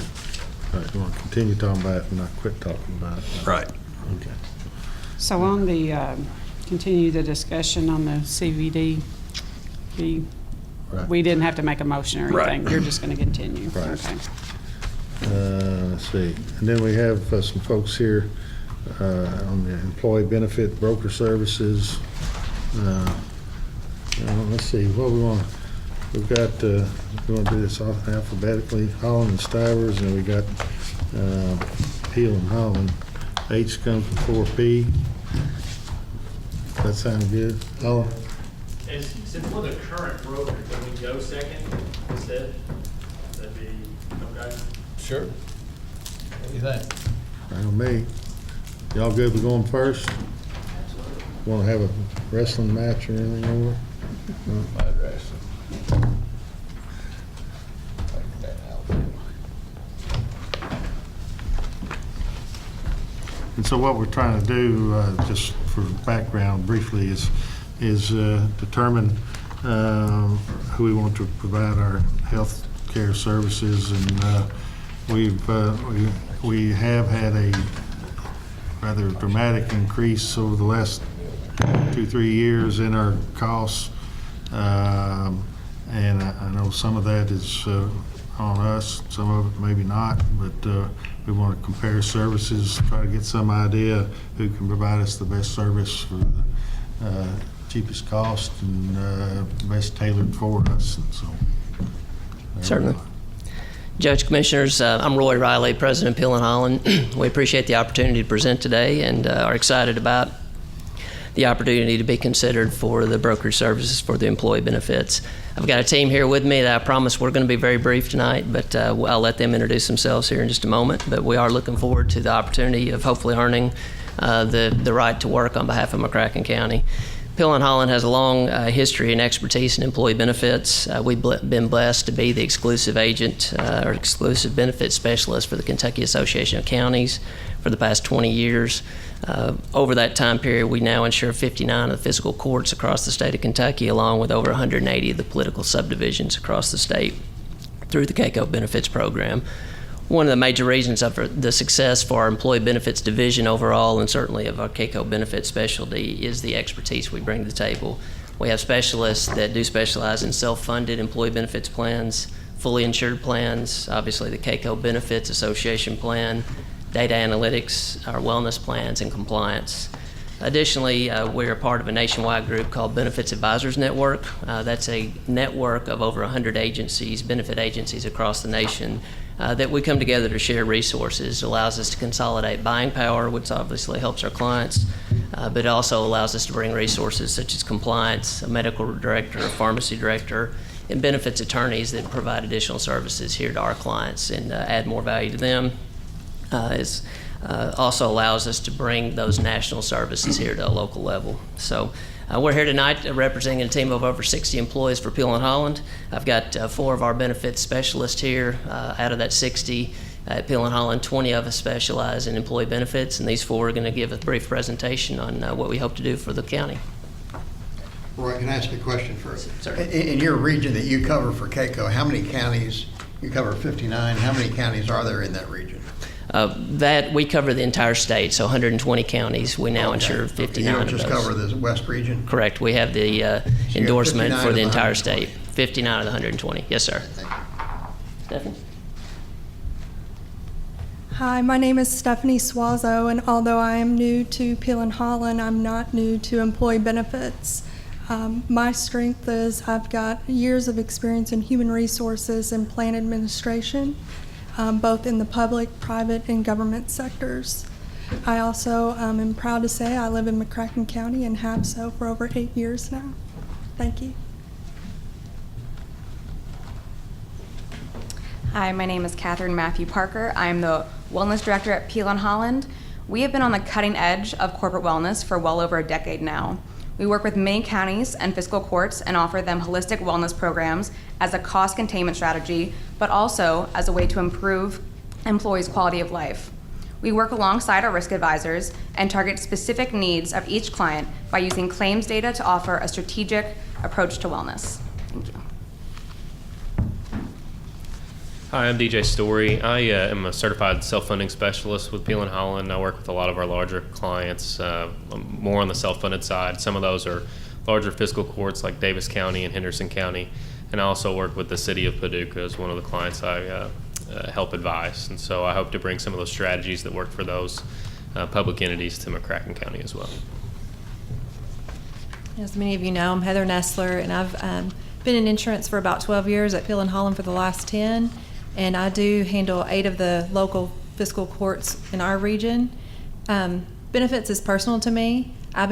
right, you want to continue talking about it and not quit talking about it? Right. Okay. So on the, continue the discussion on the CVD, Right. we didn't have to make a motion or Right. anything. You're just going to continue. Right. Okay. Let's see, and then we have some folks here on the employee benefit broker services. Let's see, what we want, we've got, we want to do this alphabetically, Holland and Stivers, and we got Peel and Holland. H comes before P. Does that sound good? Holland? Since we're the current broker, can we go second instead? That'd be okay. Sure. What do you think? Fine with me. Y'all good with going first? Want to have a wrestling match or anything over? No? My address. And so what we're trying to do, just for background briefly, is determine who we want to provide our health care services. And we have had a rather dramatic increase over the last 2-3 years in our costs. And I know some of that is on us, some of it maybe not, but we want to compare services, try to get some idea who can provide us the best service for the cheapest cost and best tailored for us. And so, Certainly. Judge, Commissioners, I'm Roy Riley, President of Peel and Holland. We appreciate the opportunity to present today and are excited about the opportunity to be considered for the brokerage services for the employee benefits. I've got a team here with me that I promise we're going to be very brief tonight, but I'll let them introduce themselves here in just a moment. But we are looking forward to the opportunity of hopefully earning the right to work on behalf of McCracken County. Pill and Holland has a long history and expertise in employee benefits. We've been blessed to be the exclusive agent or exclusive benefit specialist for the Kentucky Association of Counties for the past 20 years. Over that time period, we now insure 59 of the fiscal courts across the state of Kentucky, along with over 180 of the political subdivisions across the state through the KCO benefits program. One of the major reasons of the success for our employee benefits division overall, and certainly of our KCO benefits specialty, is the expertise we bring to the table. We have specialists that do specialize in self-funded employee benefits plans, fully insured plans, obviously the KCO Benefits Association plan, data analytics, our wellness plans, and compliance. Additionally, we're a part of a nationwide group called Benefits Advisors Network. That's a network of over 100 agencies, benefit agencies across the nation, that we come together to share resources. It allows us to consolidate buying power, which obviously helps our clients, but it also allows us to bring resources such as compliance, a medical director, a pharmacy director, and benefits attorneys that provide additional services here to our clients and add more value to them. It also allows us to bring those national services here to a local level. So we're here tonight representing a team of over 60 employees for Peel and Holland. I've got 4 of our benefits specialists here. Out of that 60 at Peel and Holland, 20 of us specialize in employee benefits, and these 4 are going to give a brief presentation on what we hope to do for the county. Roy, can I ask you a question first? Sir. In your region that you cover for KCO, how many counties, you cover 59, how many counties are there in that region? That we cover the entire state, so 120 counties. We now insure 59 You don't of just those. cover the West region? Correct. We have the So endorsement for the entire 120. state. 59 of the 120. Yes, sir. Stephanie? Hi, my name is Stephanie Suazo, and although I am new to Peel and Holland, I'm not new to employee benefits. My strength is I've got years of experience in human resources and plan administration, both in the public, private, and government sectors. I also am proud to say I live in McCracken County and have so for over 8 years now. Thank you. Hi, my name is Catherine Matthew Parker. I am the Wellness Director at Peel and Holland. We have been on the cutting edge of corporate wellness for well over a decade now. We work with many counties and fiscal courts and offer them holistic wellness programs as a cost containment strategy, but also as a way to improve employees' quality of life. We work alongside our risk advisors and target specific needs of each client by using claims data to offer a strategic approach to wellness. Thank you. Hi, I'm DJ Story. I am a certified self-funding specialist with Peel and Holland. I work with a lot of our larger clients, more on the self-funded side. Some of those are larger fiscal courts like Davis County and Henderson County. And I also work with the city of Paducah as one of the clients I help advise. And so I hope to bring some of those strategies that work for those public entities to McCracken County as well. As many of you know, I'm Heather Nestler, and I've been in insurance for about 12 years at Peel and Holland for the last 10. And I do handle 8 of the local fiscal courts in our region. Benefits is personal to me. I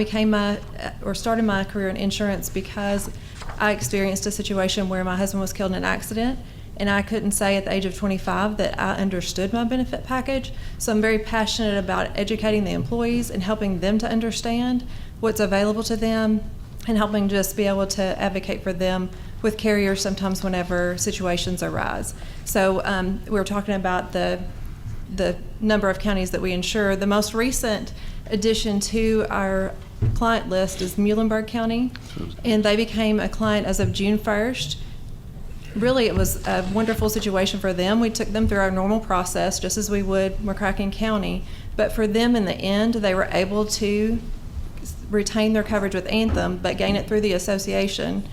started my career in insurance because I experienced a situation where my husband was killed in an accident, and I couldn't say at the age of 25 that I understood my benefit package. So I'm very passionate about educating the employees and helping them to understand what's available to them and helping just be able to advocate for them with carriers sometimes whenever situations arise. So we were talking about the number of counties that we insure. The most recent addition to our client list is Muhlenberg County, and they became a client as of June 1st. Really, it was a wonderful situation for them. We took them through our normal process, just as we would McCracken County, but for them in the end, they were able to retain their coverage with Anthem, but gain it through the association,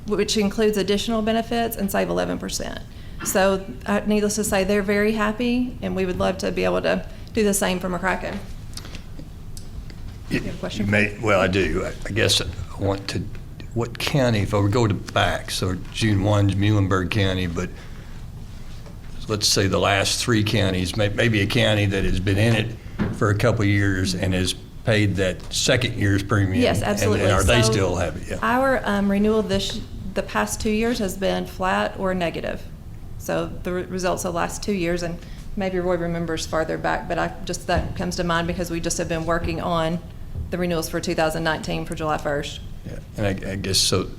which includes additional benefits, and save 11%. So needless to say, they're very happy, and we would love to be able to do the same for McCracken. You have a question? Well, I do. I guess I want to, what county, if I were to go back, so June 1's Muhlenberg County, but let's say the last 3 counties, maybe a county that has been in it for a couple of years and has paid that second year's premium. Yes, absolutely. And are they So still happy? Yeah. Our renewal the past 2 years has been flat or negative. So the results of the last 2 years, and maybe Roy remembers farther back, but that comes to mind because we just have been working on the renewals for 2019 for July 1st. Yeah, and I guess so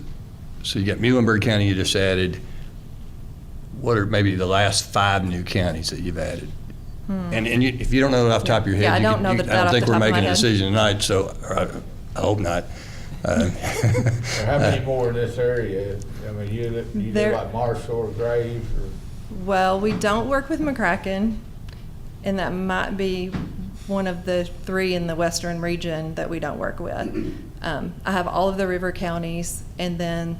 you got Muhlenberg County you just added. What are maybe the last 5 new counties that you've added? And if you don't know it off the top of your head, Yeah, I you don't can- know you- that I don't off think the we're top of my making a head. decision tonight, so or I hope not. How many more in this area? I mean, you do There- like Marshall or Graves or? Well, we don't work with McCracken, and that might be one of the 3 in the western region that we don't work with. I have all of the river counties and then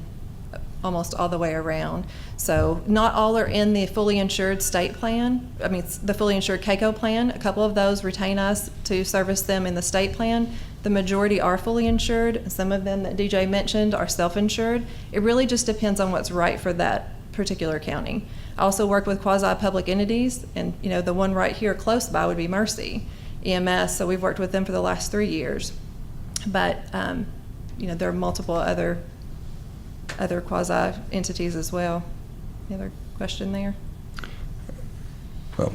almost all the way around. So not all are in the fully insured state plan. I mean, it's the fully insured CAECO plan. A couple of those retain us to service them in the state plan. The majority are fully insured. Some of them that DJ mentioned are self-insured. It really just depends on what's right for that particular county. I also work with quasi-public entities, and the one right here close by would be Mercy EMS. So we've worked with them for the last 3 years. But there are multiple other quasi entities as well. Any other question there? Well,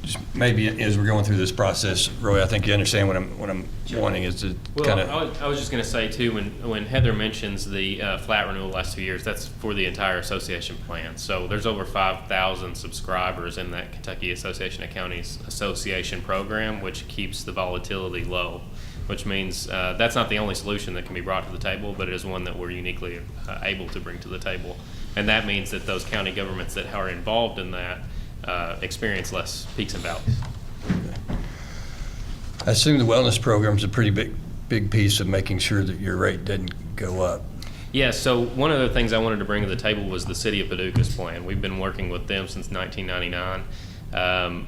just maybe as we're going through this process, Roy, I think you understand what I'm wanting is to kind of. Well, I was just going to say too, when Heather mentions the flat renewal last 2 years, that's for the entire association plan. So there's over 5,000 subscribers in that Kentucky Association of Counties Association program, which keeps the volatility low. Which means that's not the only solution that can be brought to the table, but it is one that we're uniquely able to bring to the table. And that means that those county governments that are involved in that experience less peaks and valleys. I assume the wellness program is a pretty big piece of making sure that your rate doesn't go up. Yeah, so one of the things I wanted to bring to the table was the City of Paducah's plan. We've been working with them since 1999.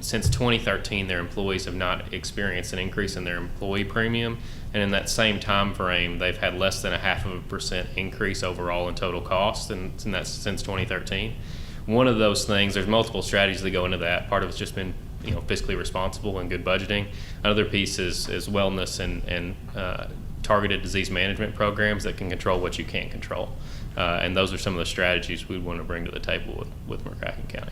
Since 2013, their employees have not experienced an increase in their employee premium, and in that same time frame, they've had less than 0.5% increase overall in total cost, and that's since 2013. One of those things, there's multiple strategies that go into that. Part of it's just been fiscally responsible and good budgeting. Another piece is wellness and targeted disease management programs that can control what you can't control, and those are some of the strategies we want to bring to the table with McCracken County.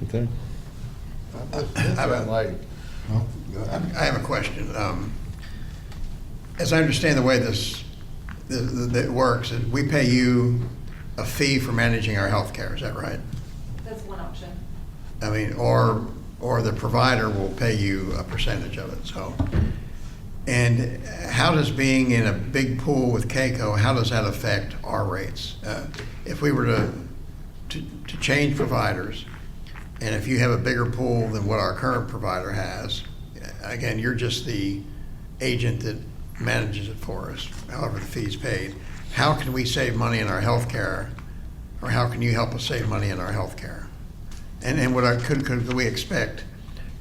Okay. I have a question. As I understand the way this works, we pay you a fee for managing our health care, is that right? That's one option. I mean, or the provider will pay you a percentage of it, so. And how does being in a big pool with CAECO, how does that affect our rates? If we were to change providers, and if you have a bigger pool than what our current provider has, again, you're just the agent that manages it for us, however the fee's paid. How can we save money in our health care, or how can you help us save money in our health care? And could we expect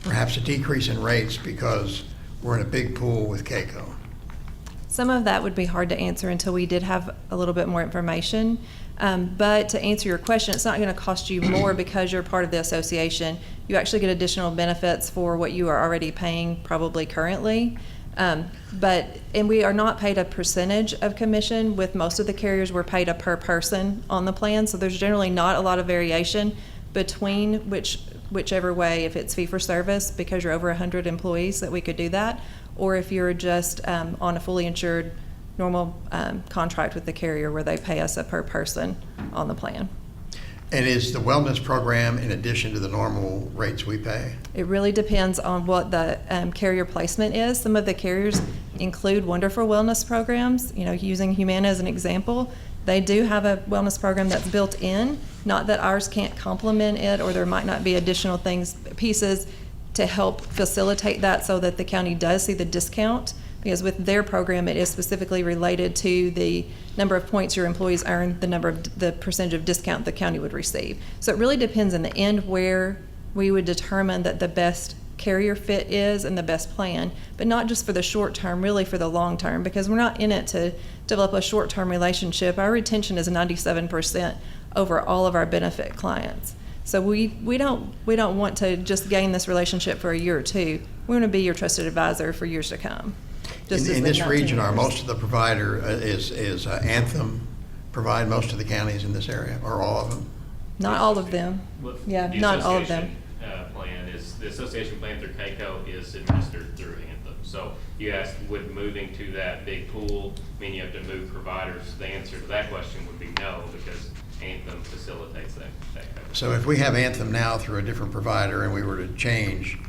perhaps a decrease in rates because we're in a big pool with CAECO? Some of that would be hard to answer until we did have a little bit more information. But to answer your question, it's not going to cost you more because you're part of the association. You actually get additional benefits for what you are already paying probably currently. And we are not paid a percentage of commission. With most of the carriers, we're paid a per person on the plan. So there's generally not a lot of variation between whichever way, if it's fee for service because you're over 100 employees, that we could do that, or if you're just on a fully insured normal contract with the carrier where they pay us a per person on the plan. And is the wellness program in addition to the normal rates we pay? It really depends on what the carrier placement is. Some of the carriers include wonderful wellness programs. Using Humana as an example, they do have a wellness program that's built in. Not that ours can't complement it, or there might not be additional pieces to help facilitate that so that the county does see the discount. Because with their program, it is specifically related to the number of points your employees earn, the percentage of discount the county would receive. So it really depends in the end where we would determine that the best carrier fit is and the best plan, but not just for the short term, really for the long term, because we're not in it to develop a short-term relationship. Our retention is 97% over all of our benefit clients. So we don't want to just gain this relationship for a year or two. We want to be your trusted advisor for years to come. In this region, are most of the provider is Anthem provide most of the counties in this area, or all of them? Not all of them. Well, Yeah, the not all of them. association, plan is the association plan through KCO is administered through Anthem. So you asked, would moving to that big pool mean you have to move providers? The answer to that question would be no, because Anthem facilitates that coverage. So if we have Anthem now through a different provider and we were to change,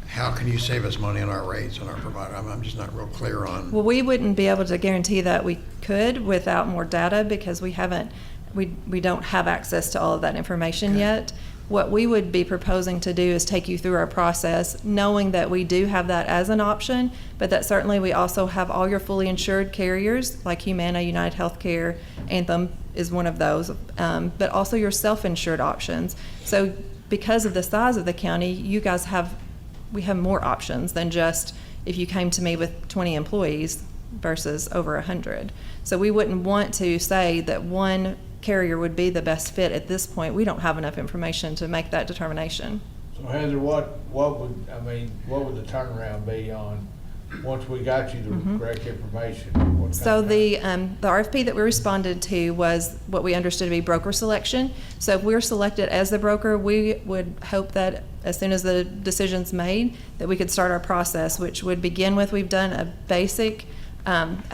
how can you save us money on our rates on our provider? I'm just not real clear on. Well, we wouldn't be able to guarantee that we could without more data because we don't have access to all of that information yet. What we would be proposing to do is take you through our process, knowing that we do have that as an option, but that certainly we also have all your fully insured carriers like Humana, United Healthcare, Anthem is one of those, but also your self-insured options. So because of the size of the county, we have more options than just if you came to me with 20 employees versus over 100. So we wouldn't want to say that one carrier would be the best fit at this point. We don't have enough information to make that determination. So Heather, what would the turnaround be on, once we got you the correct information? So the RFP that we responded to was what we understood to be broker selection. So if we're selected as the broker, we would hope that as soon as the decision's made, that we could start our process, which would begin with, we've done a basic,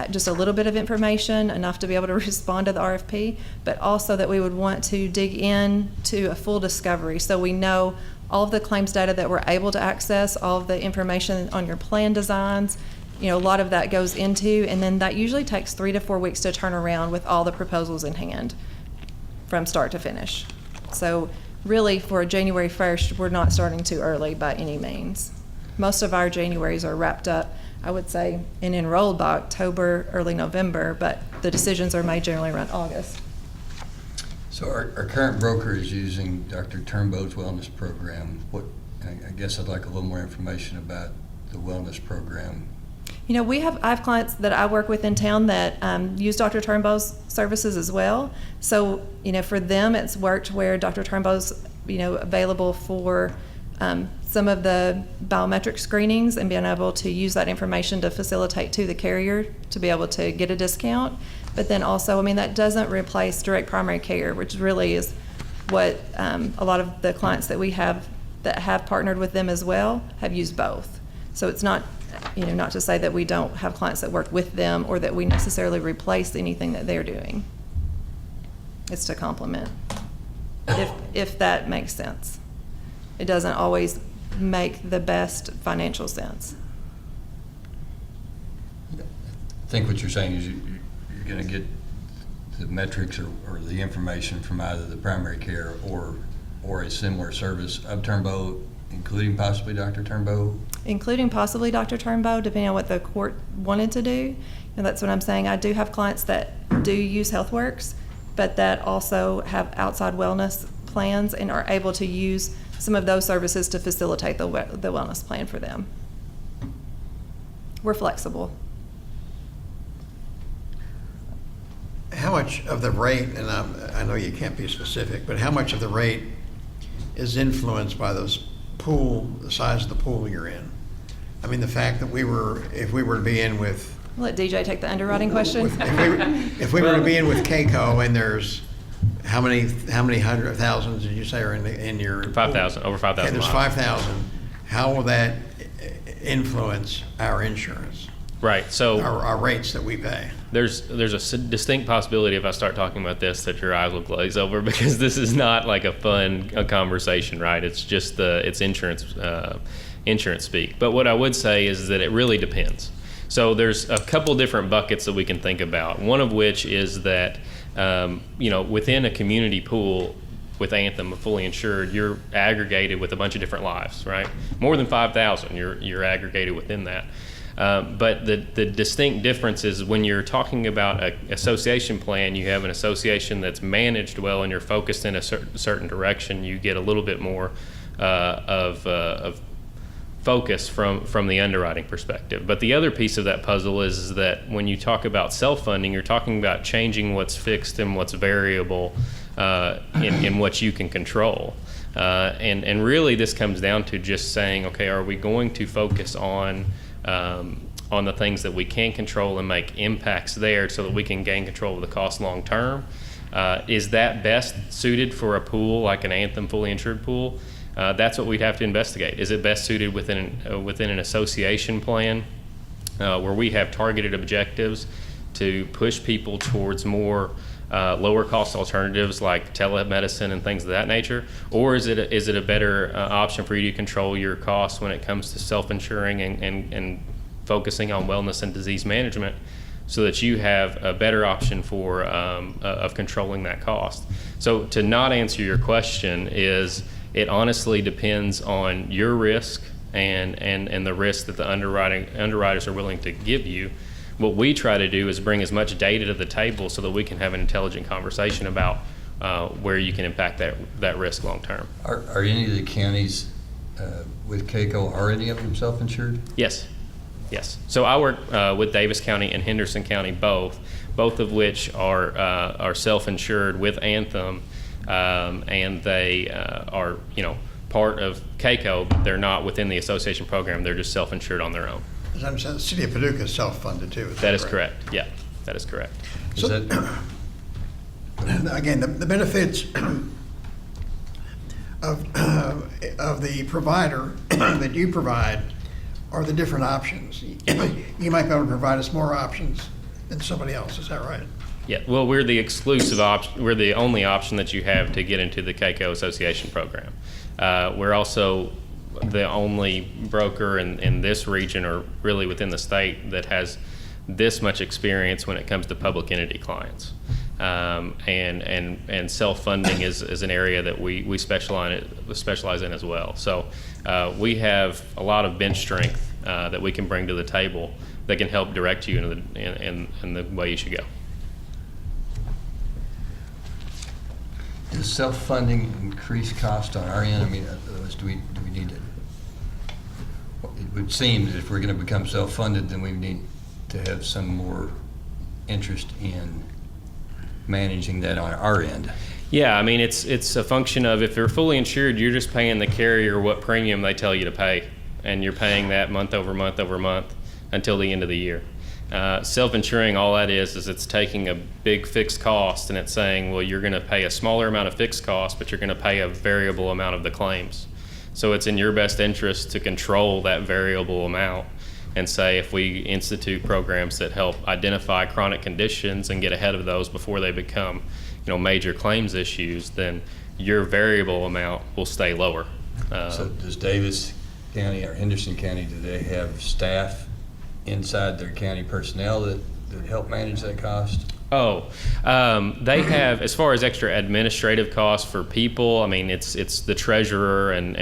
just a little bit of information, enough to be able to respond to the RFP, but also that we would want to dig into a full discovery. So we know all of the claims data that we're able to access, all of the information on your plan designs, a lot of that goes into, and then that usually takes 3 to 4 weeks to turn around with all the proposals in hand from start to finish. So really for January 1st, we're not starting too early by any means. Most of our Januaries are wrapped up, I would say, and enrolled by October, early November, but the decisions are made generally around August. So our current broker is using Dr. Turnbow's wellness program. I guess I'd like a little more information about the wellness program. I have clients that I work with in town that use Dr. Turnbow's services as well. So, for them, it's worked where Dr. Turnbow's, available for some of the biometric screenings and being able to use that information to facilitate to the carrier to be able to get a discount. But then also, that doesn't replace direct primary care, which really is what a lot of the clients that we have that have partnered with them as well have used both. So it's not, not to say that we don't have clients that work with them or that we necessarily replace anything that they're doing. It's to complement, if that makes sense. It doesn't always make the best financial sense. I think what you're saying is you're going to get the metrics or the information from either the primary care or a similar service of Turnbow, including possibly Dr. Turnbow? Including possibly Dr. Turnbow, depending on what the court wanted to do. And that's what I'm saying. I do have clients that do use HealthWorks, but that also have outside wellness plans and are able to use some of those services to facilitate the wellness plan for them. We're flexible. How much of the rate, and I know you can't be specific, but how much of the rate is influenced by the size of the pool you're in? The fact that if we were to be in with... I'll let DJ take the underwriting question. If we were to be in with KCO and there's how many hundred thousands did you say are in your 5,000, over 5,000. Okay, there's 5,000. How will that influence our insurance? Right. So our rates that we pay. There's a distinct possibility if I start talking about this that your eyes will glaze over, because this is not like a fun conversation, right? It's just it's insurance speak. But what I would say is that it really depends. So there's a couple different buckets that we can think about. One of which is that within a community pool with Anthem, fully insured, you're aggregated with a bunch of different lives, right? More than 5,000, you're aggregated within that. But the distinct difference is when you're talking about an association plan, you have an association that's managed well and you're focused in a certain direction, you get a little bit more of focus from the underwriting perspective. But the other piece of that puzzle is that when you talk about self-funding, you're talking about changing what's fixed and what's variable in what you can control. And really this comes down to just saying, okay, are we going to focus on the things that we can control and make impacts there so that we can gain control of the cost long term? Is that best suited for a pool like an Anthem fully insured pool? that's what we'd have to investigate. Is it best suited within an association plan where we have targeted objectives to push people towards more lower cost alternatives like telemedicine and things of that nature? Or is it a better option for you to control your costs when it comes to self-insuring and focusing on wellness and disease management, so that you have a better option for of controlling that cost? So to not answer your question is, it honestly depends on your risk and the risk that the underwriters are willing to give you. What we try to do is bring as much data to the table so that we can have an intelligent conversation about where you can impact that risk long term. Are any of the counties with KCO, are any of them self-insured? Yes. Yes. So I work with Davis County and Henderson County both of which are self-insured with Anthem, and they are part of KCO, but they're not within the association program. They're just self-insured on their own. As I understand, the city of Paducah is self-funded too. That is correct. Yeah, that is correct. So, again, the benefits of the provider that you provide are the different options. You might be able to provide us more options than somebody else. Is that right? Yeah. Well, we're the exclusive option. We're the only option that you have to get into the KCO Association program. We're also the only broker in this region, or really within the state, that has this much experience when it comes to public entity clients. And self-funding is an area that we specialize in as well. So we have a lot of bench strength that we can bring to the table that can help direct you in the way you should go. Does self-funding increase cost on our end? I mean, do we need to? It would seem that if we're going to become self-funded, then we need to have some more interest in managing that on our end. Yeah, I mean, it's a function of, if you're fully insured, you're just paying the carrier what premium they tell you to pay, and you're paying that month over month over month until the end of the year. Self-insuring, all that is it's taking a big fixed cost and it's saying, well, you're going to pay a smaller amount of fixed cost, but you're going to pay a variable amount of the claims. So it's in your best interest to control that variable amount and say, if we institute programs that help identify chronic conditions and get ahead of those before they become, major claims issues, then your variable amount will stay lower. So does Davis County or Henderson County, do they have staff inside their county personnel that help manage that cost? They have, as far as extra administrative costs for people, I mean, it's the treasurer and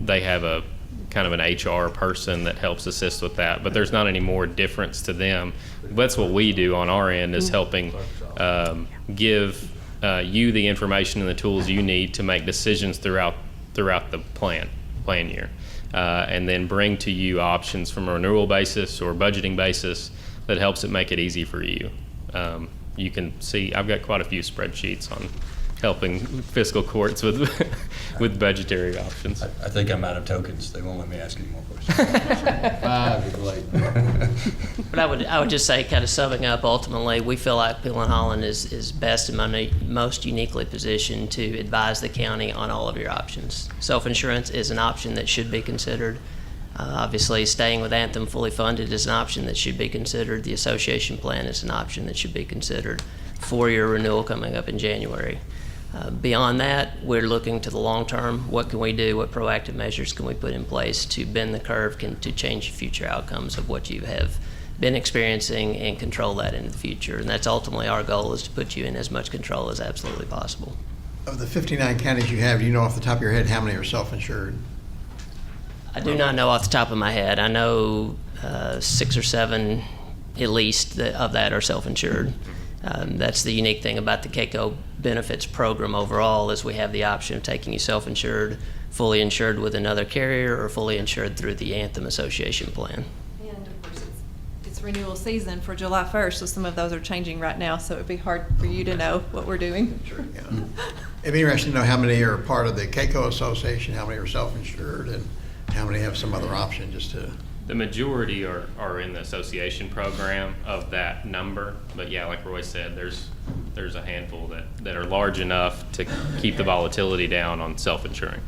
they have a kind of an HR person that helps assist with that, but there's not any more difference to them. That's what we do on our end, is helping give you the information and the tools you need to make decisions throughout the plan year, and then bring to you options from a renewal basis or budgeting basis that helps it make it easy for you. You can see I've got quite a few spreadsheets on helping fiscal courts with with budgetary options. I think I'm out of tokens. They won't let me ask any more questions. But I would just say, kind of summing up, ultimately, we feel like Peel and Holland is best and most uniquely positioned to advise the county on all of your options. Self-insurance is an option that should be considered. Obviously, staying with Anthem fully funded is an option that should be considered. The association plan is an option that should be considered for your renewal coming up in January. Beyond that, we're looking to the long term. What can we do? What proactive measures can we put in place to bend the curve, to change future outcomes of what you have been experiencing and control that in the future? And that's ultimately our goal, is to put you in as much control as absolutely possible. Of the 59 counties you have, do you know off the top of your head how many are self-insured? I do not know off the top of my head. I know 6 or 7 at least of that are self-insured. That's the unique thing about the KCO benefits program overall, is we have the option of taking you self-insured, fully insured with another carrier, or fully insured through the Anthem Association plan. And of course, it's renewal season for July 1st, so some of those are changing right now, so it'd be hard for you to know what we're doing. Sure, yeah. It'd be interesting to know how many are part of the KCO Association, how many are self-insured, and how many have some other option, just to The majority are in the association program of that number, but yeah, like Roy said, there's a handful that are large enough to keep the volatility down on self-insuring.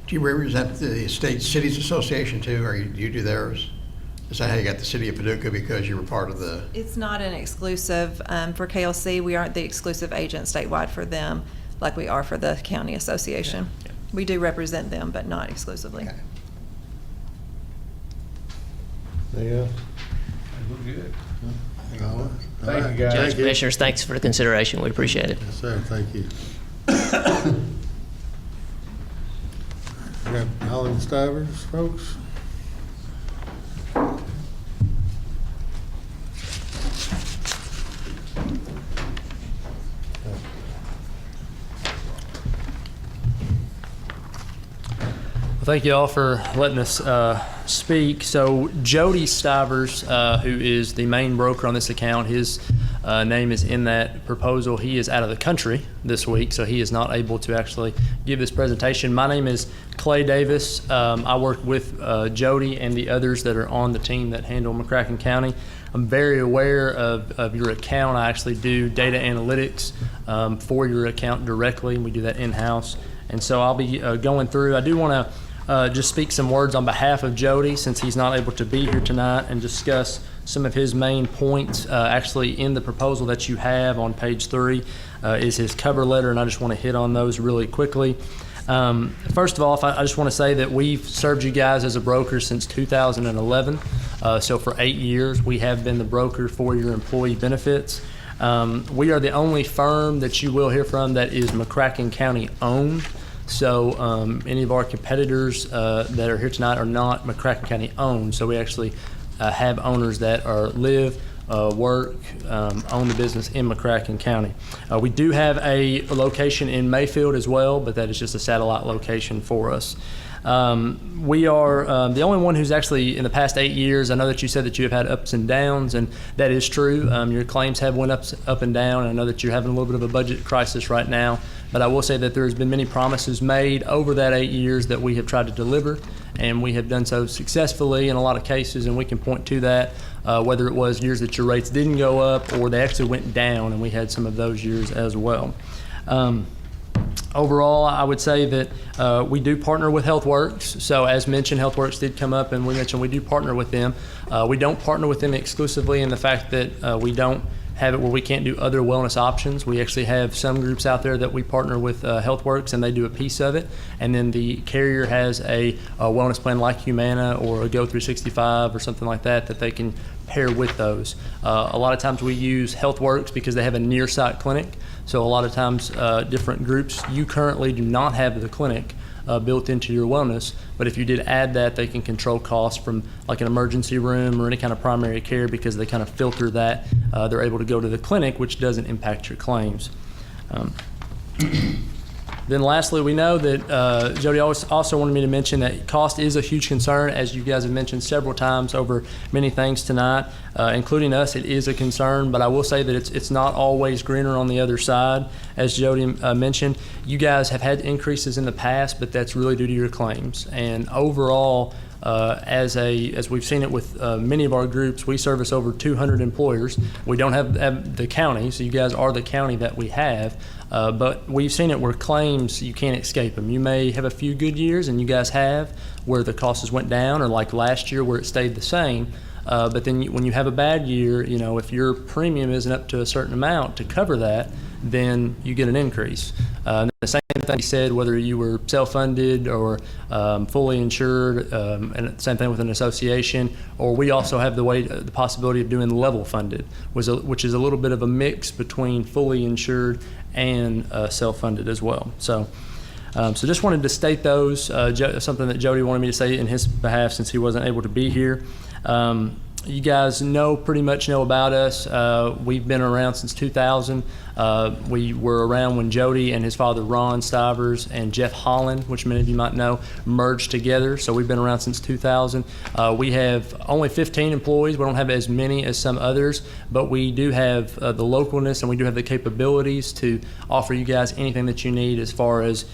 Do you represent the State Cities Association too, or do you do theirs? Is that how you got the city of Paducah because you were part of the? It's not an exclusive for KLC. We aren't the exclusive agent statewide for them like we are for the county association. Yeah. We do represent them, but not exclusively. Okay. Yeah. Good. All Thank right. you, guys. Judge, Commissioners, thanks for the consideration. We appreciate it. Yes, sir, thank you. We got Holland Stivers, folks. Well, thank you all for letting us speak. So Jody Stivers, who is the main broker on this account, his name is in that proposal. He is out of the country this week, so he is not able to actually give this presentation. My name is Clay Davis. I work with Jody and the others that are on the team that handle McCracken County. I'm very aware of your account. I actually do data analytics for your account directly. We do that in-house. And so I'll be going through. I do want to just speak some words on behalf of Jody since he's not able to be here tonight and discuss some of his main points. Actually, in the proposal that you have on page 3 is his cover letter, and I just want to hit on those really quickly. First of all, I just want to say that we've served you guys as a broker since 2011. So for 8 years, we have been the broker for your employee benefits. We are the only firm that you will hear from that is McCracken County owned. So any of our competitors that are here tonight are not McCracken County owned. So we actually have owners that live, work, own the business in McCracken County. We do have a location in Mayfield as well, but that is just a satellite location for us. We are the only one who's actually, in the past 8 years, I know that you said that you have had ups and downs, and that is true. Your claims have went up and down. I know that you're having a little bit of a budget crisis right now, but I will say that there's been many promises made over that 8 years that we have tried to deliver, and we have done so successfully in a lot of cases, and we can point to that, whether it was years that your rates didn't go up or they actually went down, and we had some of those years as well. Overall, I would say that we do partner with HealthWorks. So as mentioned, HealthWorks did come up, and we mentioned we do partner with them. We don't partner with them exclusively in the fact that we don't have it where we can't do other wellness options. We actually have some groups out there that we partner with HealthWorks, and they do a piece of it. And then the carrier has a wellness plan like Humana or a Go365 or something like that that they can pair with those. A lot of times we use HealthWorks because they have a near-site clinic. So a lot of times different groups, you currently do not have the clinic built into your wellness, but if you did add that, they can control costs from like an emergency room or any kind of primary care because they kind of filter that. They're able to go to the clinic, which doesn't impact your claims. Then lastly, we know that Jody also wanted me to mention that cost is a huge concern, as you guys have mentioned several times over many things tonight, including us. It is a concern, but I will say that it's not always greener on the other side. As Jody mentioned, you guys have had increases in the past, but that's really due to your claims. And overall, as we've seen it with many of our groups, we service over 200 employers. We don't have the county, so you guys are the county that we have. But we've seen it where claims, you can't escape them. You may have a few good years, and you guys have, where the costs went down, or like last year where it stayed the same. But then when you have a bad year, if your premium isn't up to a certain amount to cover that, then you get an increase. The same thing he said, whether you were self-funded or fully insured, and same thing with an association, or we also have the possibility of doing level funded, which is a little bit of a mix between fully insured and self-funded as well. So just wanted to state those, something that Jody wanted me to say in his behalf since he wasn't able to be here. You guys pretty much know about us. We've been around since 2000. We were around when Jody and his father Ron Stivers and Jeff Holland, which many of you might know, merged together. So we've been around since 2000. We have only 15 employees. We don't have as many as some others, but we do have the localness and we do have the capabilities to offer you guys anything that you need as far as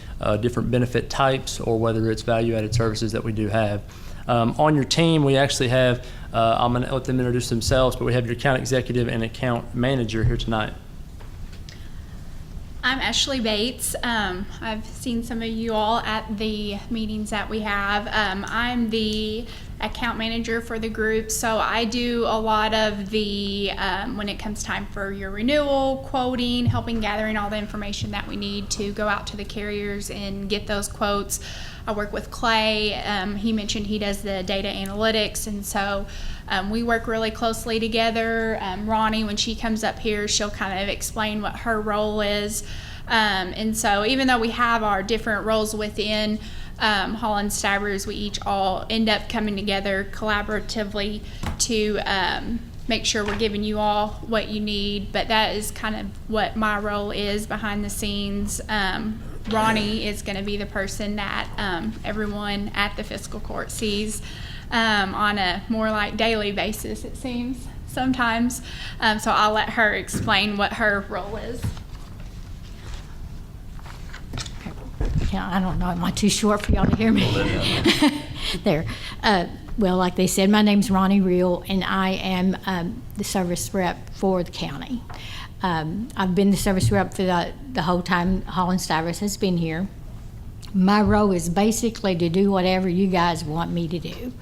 different benefit types or whether it's value-added services that we do have. On your team, we actually have, I'm going to let them introduce themselves, but we have your account executive and account manager here tonight. I'm Ashley Bates. I've seen some of you all at the meetings that we have. I'm the account manager for the group, so I do a lot of the, when it comes time for your renewal, quoting, helping gathering all the information that we need to go out to the carriers and get those quotes. I work with Clay. He mentioned he does the data analytics, and so we work really closely together. Ronnie, when she comes up here, she'll kind of explain what her role is. And so even though we have our different roles within Holland Stivers, we each all end up coming together collaboratively to make sure we're giving you all what you need. But that is kind of what my role is behind the scenes. Ronnie is going to be the person that everyone at the fiscal court sees on a more like daily basis, it seems, sometimes. So I'll let her explain what her role is. Yeah, I don't know. Am I too short for y'all to hear me? There. Well, like they said, my name's Ronnie Reel, and I am the service rep for the county. I've been the service rep for the whole time Holland Stivers has been here. My role is basically to do whatever you guys want me to do.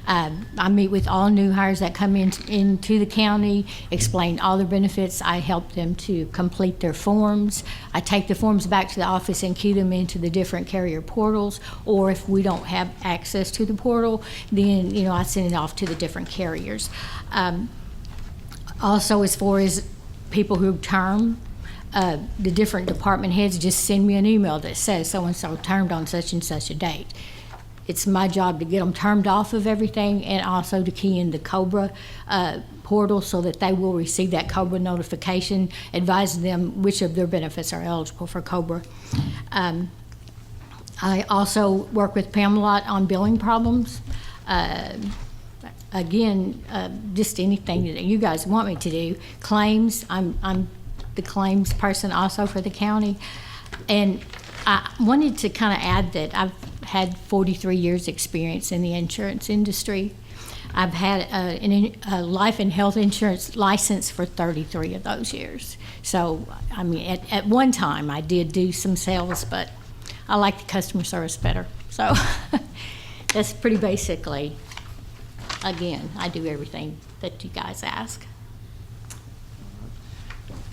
I meet with all new hires that come into the county, explain all their benefits. I help them to complete their forms. I take the forms back to the office and key them into the different carrier portals, or if we don't have access to the portal, then I send it off to the different carriers. Also, as far as people who term, the different department heads just send me an email that says so-and-so termed on such and such a date. It's my job to get them termed off of everything and also to key in the COBRA portal so that they will receive that COBRA notification advising them which of their benefits are eligible for COBRA. I also work with Pam a lot on billing problems. Again, just anything that you guys want me to do. Claims, I'm the claims person also for the county. And I wanted to kind of add that I've had 43 years experience in the insurance industry. I've had a life and health insurance license for 33 of those years. So, I mean, at one time I did do some sales, but I like the customer service better. So that's pretty basically, again, I do everything that you guys ask.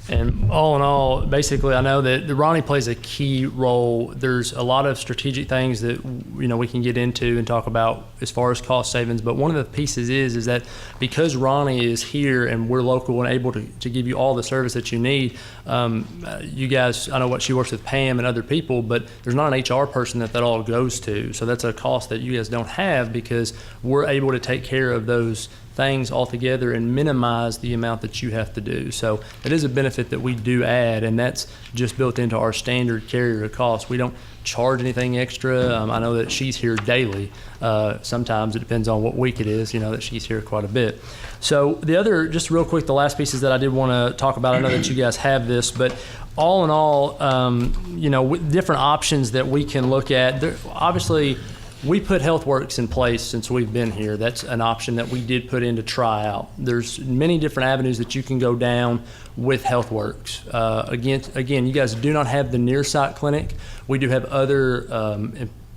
And all in all, basically, I know that Ronnie plays a key role. There's a lot of strategic things that we can get into and talk about as far as cost savings. But one of the pieces is that because Ronnie is here and we're local and able to give you all the service that you need, you guys, I know what she works with Pam and other people, but there's not an HR person that all goes to. So that's a cost that you guys don't have because we're able to take care of those things altogether and minimize the amount that you have to do. So it is a benefit that we do add, and that's just built into our standard carrier cost. We don't charge anything extra. I know that she's here daily. Sometimes it depends on what week it is, that she's here quite a bit. So the other, just real quick, the last pieces that I did want to talk about, I know that you guys have this, but all in all, with different options that we can look at. Obviously, we put HealthWorks in place since we've been here. That's an option that we did put in to try out. There's many different avenues that you can go down with HealthWorks. Again, you guys do not have the near-site clinic. We do have other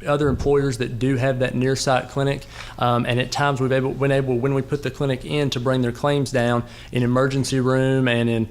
employers that do have that near-site clinic, and at times we've been able, when we put the clinic in, to bring their claims down in emergency room and in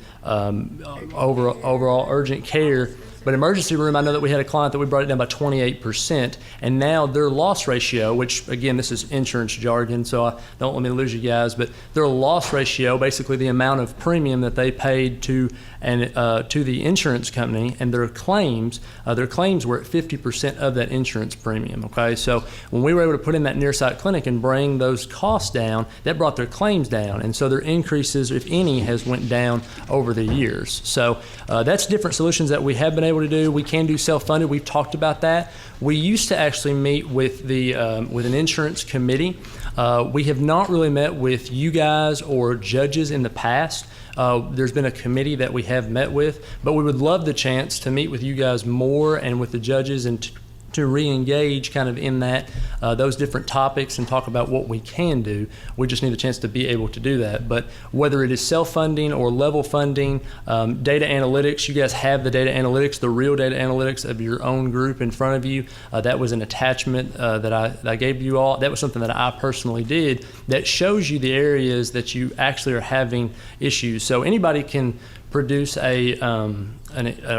overall urgent care. But emergency room, I know that we had a client that we brought it down by 28%, and now their loss ratio, which again, this is insurance jargon, so don't let me lose you guys, but their loss ratio, basically the amount of premium that they paid to and to the insurance company, and their claims were at 50% of that insurance premium. Okay, so when we were able to put in that near-site clinic and bring those costs down, that brought their claims down, and so their increases, if any, has went down over the years. So that's different solutions that we have been able to do. We can do self-funded. We've talked about that. We used to actually meet with with an insurance committee. We have not really met with you guys or judges in the past. There's been a committee that we have met with, but we would love the chance to meet with you guys more and with the judges and to re-engage kind of in that those different topics and talk about what we can do. We just need a chance to be able to do that. But whether it is self-funding or level funding, data analytics, you guys have the data analytics, the real data analytics of your own group in front of you. That was an attachment that I gave you all. That was something that I personally did that shows you the areas that you actually are having issues. So anybody can produce a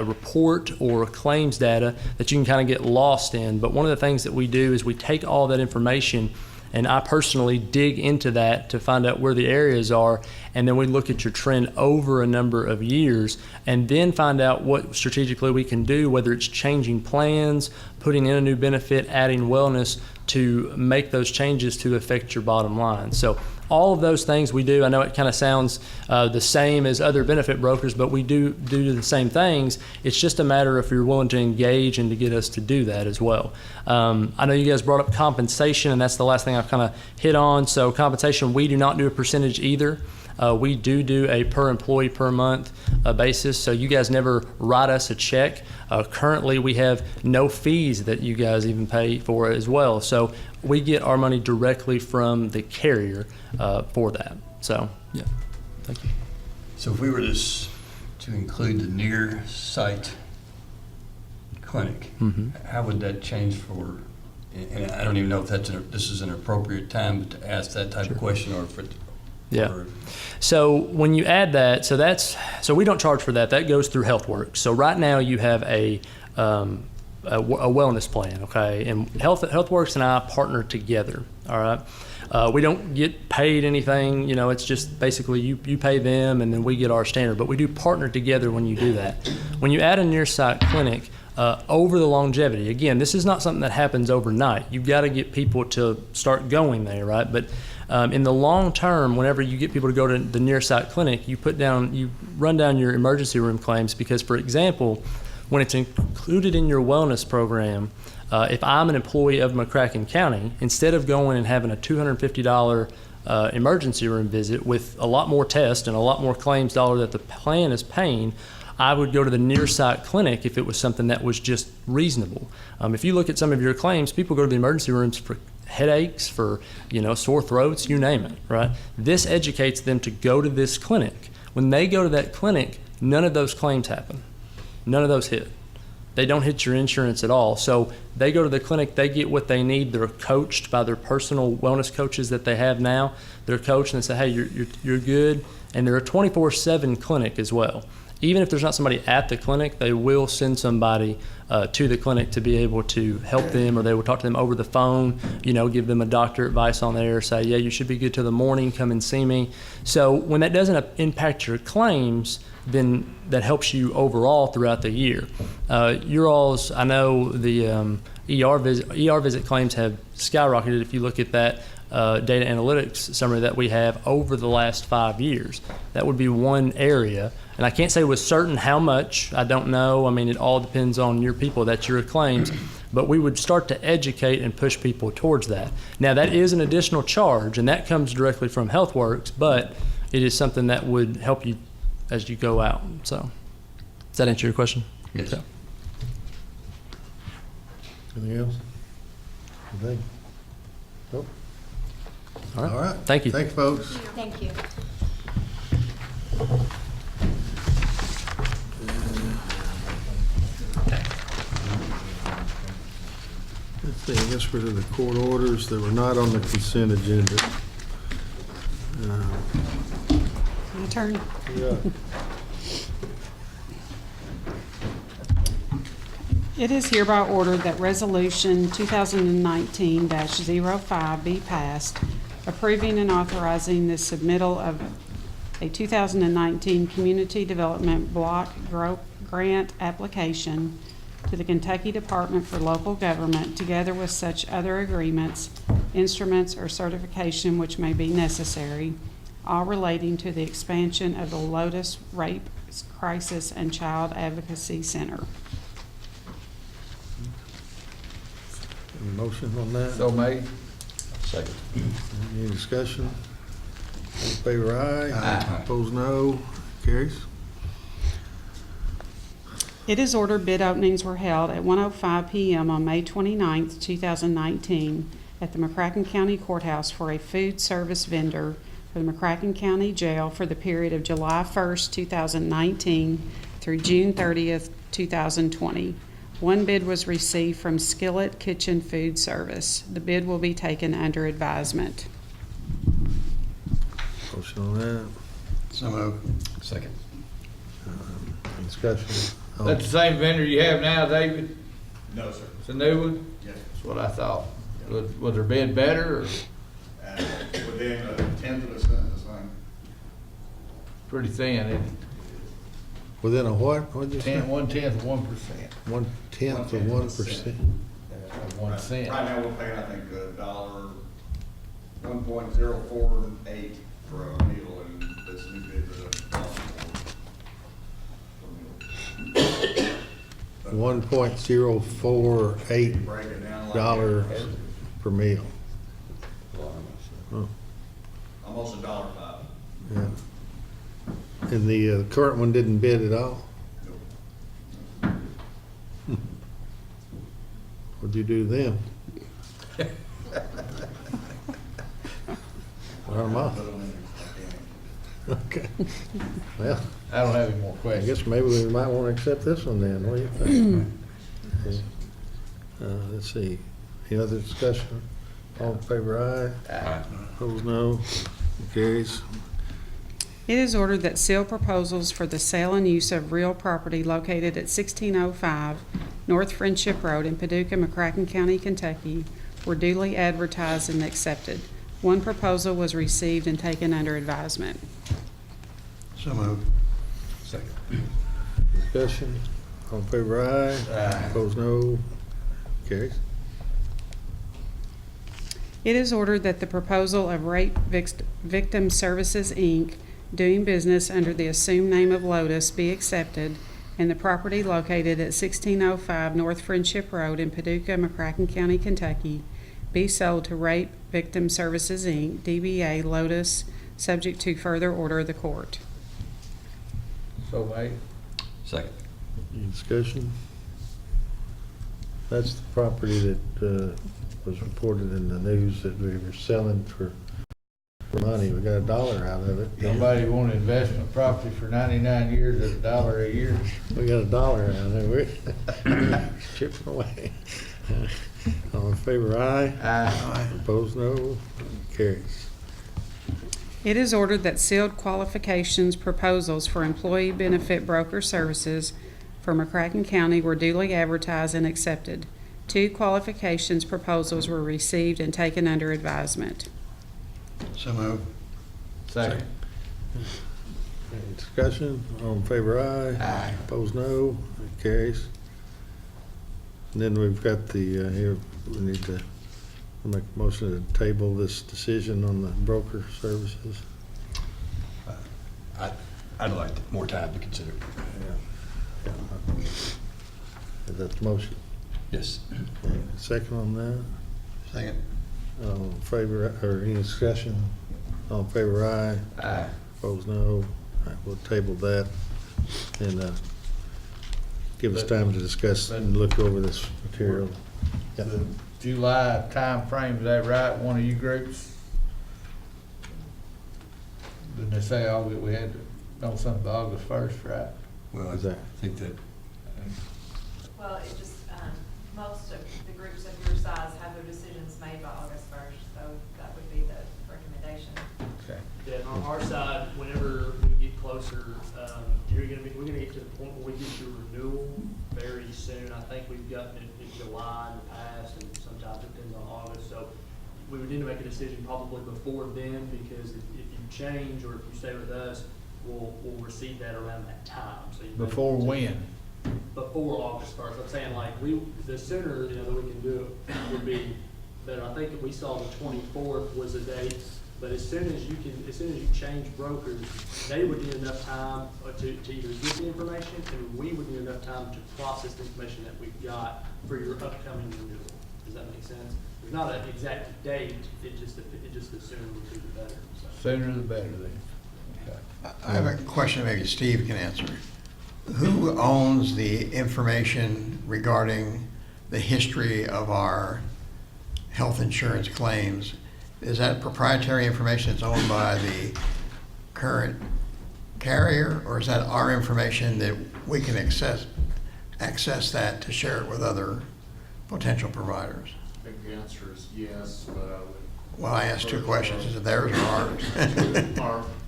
report or claims data that you can kind of get lost in. But one of the things that we do is we take all that information, and I personally dig into that to find out where the areas are, and then we look at your trend over a number of years and then find out what strategically we can do, whether it's changing plans, putting in a new benefit, adding wellness to make those changes to affect your bottom line. So all of those things we do. I know it kind of sounds the same as other benefit brokers, but we do the same things. It's just a matter if you're willing to engage and to get us to do that as well. I know you guys brought up compensation, and that's the last thing I've kind of hit on. So compensation, we do not do a percentage either. We do a per employee per month basis, so you guys never write us a check. Currently, we have no fees that you guys even pay for as well. So we get our money directly from the carrier for that. So, yeah, thank you. So if we were to include the near site clinic, how would that change for, and I don't even know if this is an appropriate time to ask that type of question, or if it. Yeah. So when you add that, so we don't charge for that. That goes through HealthWorks. So right now you have a wellness plan, okay? And HealthWorks and I partner together, all right? We don't get paid anything, you know, it's just basically you pay them and then we get our standard. But we do partner together when you do that. When you add a near-site clinic, over the longevity, again, this is not something that happens overnight. You've got to get people to start going there, right? But in the long term, whenever you get people to go to the near-site clinic, you run down your emergency room claims because, for example, when it's included in your wellness program, if I'm an employee of McCracken County, instead of going and having a $250 emergency room visit with a lot more tests and a lot more claims dollar that the plan is paying, I would go to the near-site clinic if it was something that was just reasonable. If you look at some of your claims, people go to the emergency rooms for headaches, for sore throats, you name it, right? This educates them to go to this clinic. When they go to that clinic, none of those claims happen. None of those hit. They don't hit your insurance at all. So they go to the clinic, they get what they need. They're coached by their personal wellness coaches that they have now. They're coached and they say, hey, you're good. And they're a 24/7 clinic as well. Even if there's not somebody at the clinic, they will send somebody to the clinic to be able to help them, or they will talk to them over the phone, give them a doctor advice on there, say, yeah, you should be good till the morning, come and see me. So when that doesn't impact your claims, then that helps you overall throughout the year. I know the ER visit claims have skyrocketed if you look at that data analytics summary that we have over the last 5 years. That would be one area. And I can't say with certain how much. I don't know. I mean, it all depends on your people. That's your claims. But we would start to educate and push people towards that. Now, that is an additional charge, and that comes directly from HealthWorks, but it is something that would help you as you go out. So, does that answer your question? Yes. Okay. Anything else? Anything? Nope. All right. All right. Thank you. Thanks, folks. Thank you. Let's see, I guess we're to the court orders that were not on the consent agenda. My turn. Yeah. It is hereby ordered that Resolution 2019-05 be passed, approving and authorizing the submittal of a 2019 Community Development Block Grant application to the Kentucky Department for Local Government, together with such other agreements, instruments, or certification which may be necessary, all relating to the expansion of the Lotus Rape Crisis and Child Advocacy Center. Any motion on that? So made. Second. Any discussion? All in favor, aye. Aye. Opposed, no. Carries. It is ordered bid openings were held at 1:05 p.m. on May 29th, 2019 at the McCracken County Courthouse for a food service vendor for the McCracken County Jail for the period of July 1st, 2019 through June 30th, 2020. One bid was received from Skillet Kitchen Food Service. The bid will be taken under advisement. Motion on that. So moved. Second. Any discussion? That's the same vendor you have now, David? No, sir. It's a new one? Yes. That's what I thought. Was their bid better or Within a tenth of a cent, the same. pretty thin? It Within a what? What'd you say? 1/10 of 1%. 1/10 of 1%. 1 cent. Right now, we're paying, I think, $1.048 for a meal, and this new bid is $1.048 break it down like dollars per meal. Oh, almost $1.05. yeah. And the current one didn't bid at all? What'd you do to them? Run 'em off. Okay. Well, I don't have any more I questions. guess maybe we might want to accept this one then. What do you think? Let's see. Any other discussion? All in favor, aye. Aye. Opposed, no. Carries. It is ordered that sealed proposals for the sale and use of real property located at 1605 North Friendship Road in Paducah, McCracken County, Kentucky, were duly advertised and accepted. One proposal was received and taken under advisement. So moved. Second. Discussion. All in favor, aye. Aye. Opposed, no. Carries. It is ordered that the proposal of Rape Victim Services, Inc., doing business under the assumed name of Lotus, be accepted, and the property located at 1605 North Friendship Road in Paducah, McCracken County, Kentucky, be sold to Rape Victim Services, Inc., DBA Lotus, subject to further order of the court. So made. Second. Any discussion? That's the property that was reported in the news that we were selling for money. We got $1 out of it. Nobody want to invest in a property for 99 years at $1 a year. We got $1 out of it. We're chipping away. All in favor, aye. Aye. Opposed, no. Carries. It is ordered that sealed qualifications proposals for employee benefit broker services for McCracken County were duly advertised and accepted. 2 qualifications proposals were received and taken under advisement. So moved. Second. Any discussion? All in favor, aye. Aye. Opposed, no. Carries. And then we've got the, here, we need to make a motion to table this decision on the broker services. I'd like more time to consider. Is that the motion? Yes. Okay. Second on that? Second. All in favor, or any discussion? All in favor, aye. Aye. Opposed, no. All right, we'll table that and give us time to discuss and look over this material. Yeah. The July time frame, is that right? One of you groups? Didn't they say we had to know something by August 1st, right? Well, I Is that- think that Well, it just, most of the groups of your size have their decisions made by August 1st, so that would be the recommendation. Okay. Yeah, and on our side, whenever we get closer, we're gonna get to the point where we get your renewal very soon. I think we've gotten it in July in the past, and sometimes it depends on August. So we would need to make a decision probably before then, because if you change or if you stay with us, we'll receive that around that time. So you may- Before when? Before August 1st. I'm saying like the sooner, that we can do it would be better. I think we saw the 24th was a date, but as soon as you change brokers, they would need enough time to either get the information, and we would need enough time to process the information that we've got for your upcoming renewal. Does that make sense? There's not an exact date. It just the sooner would be the better. So. Sooner the better then. Okay. I have a question maybe Steve can answer. Who owns the information regarding the history of our health insurance claims? Is that proprietary information that's owned by the current carrier, or is that our information that we can access that to share it with other potential providers? I think the answer is yes, but I would. Well, I asked two questions. Is it theirs or ours?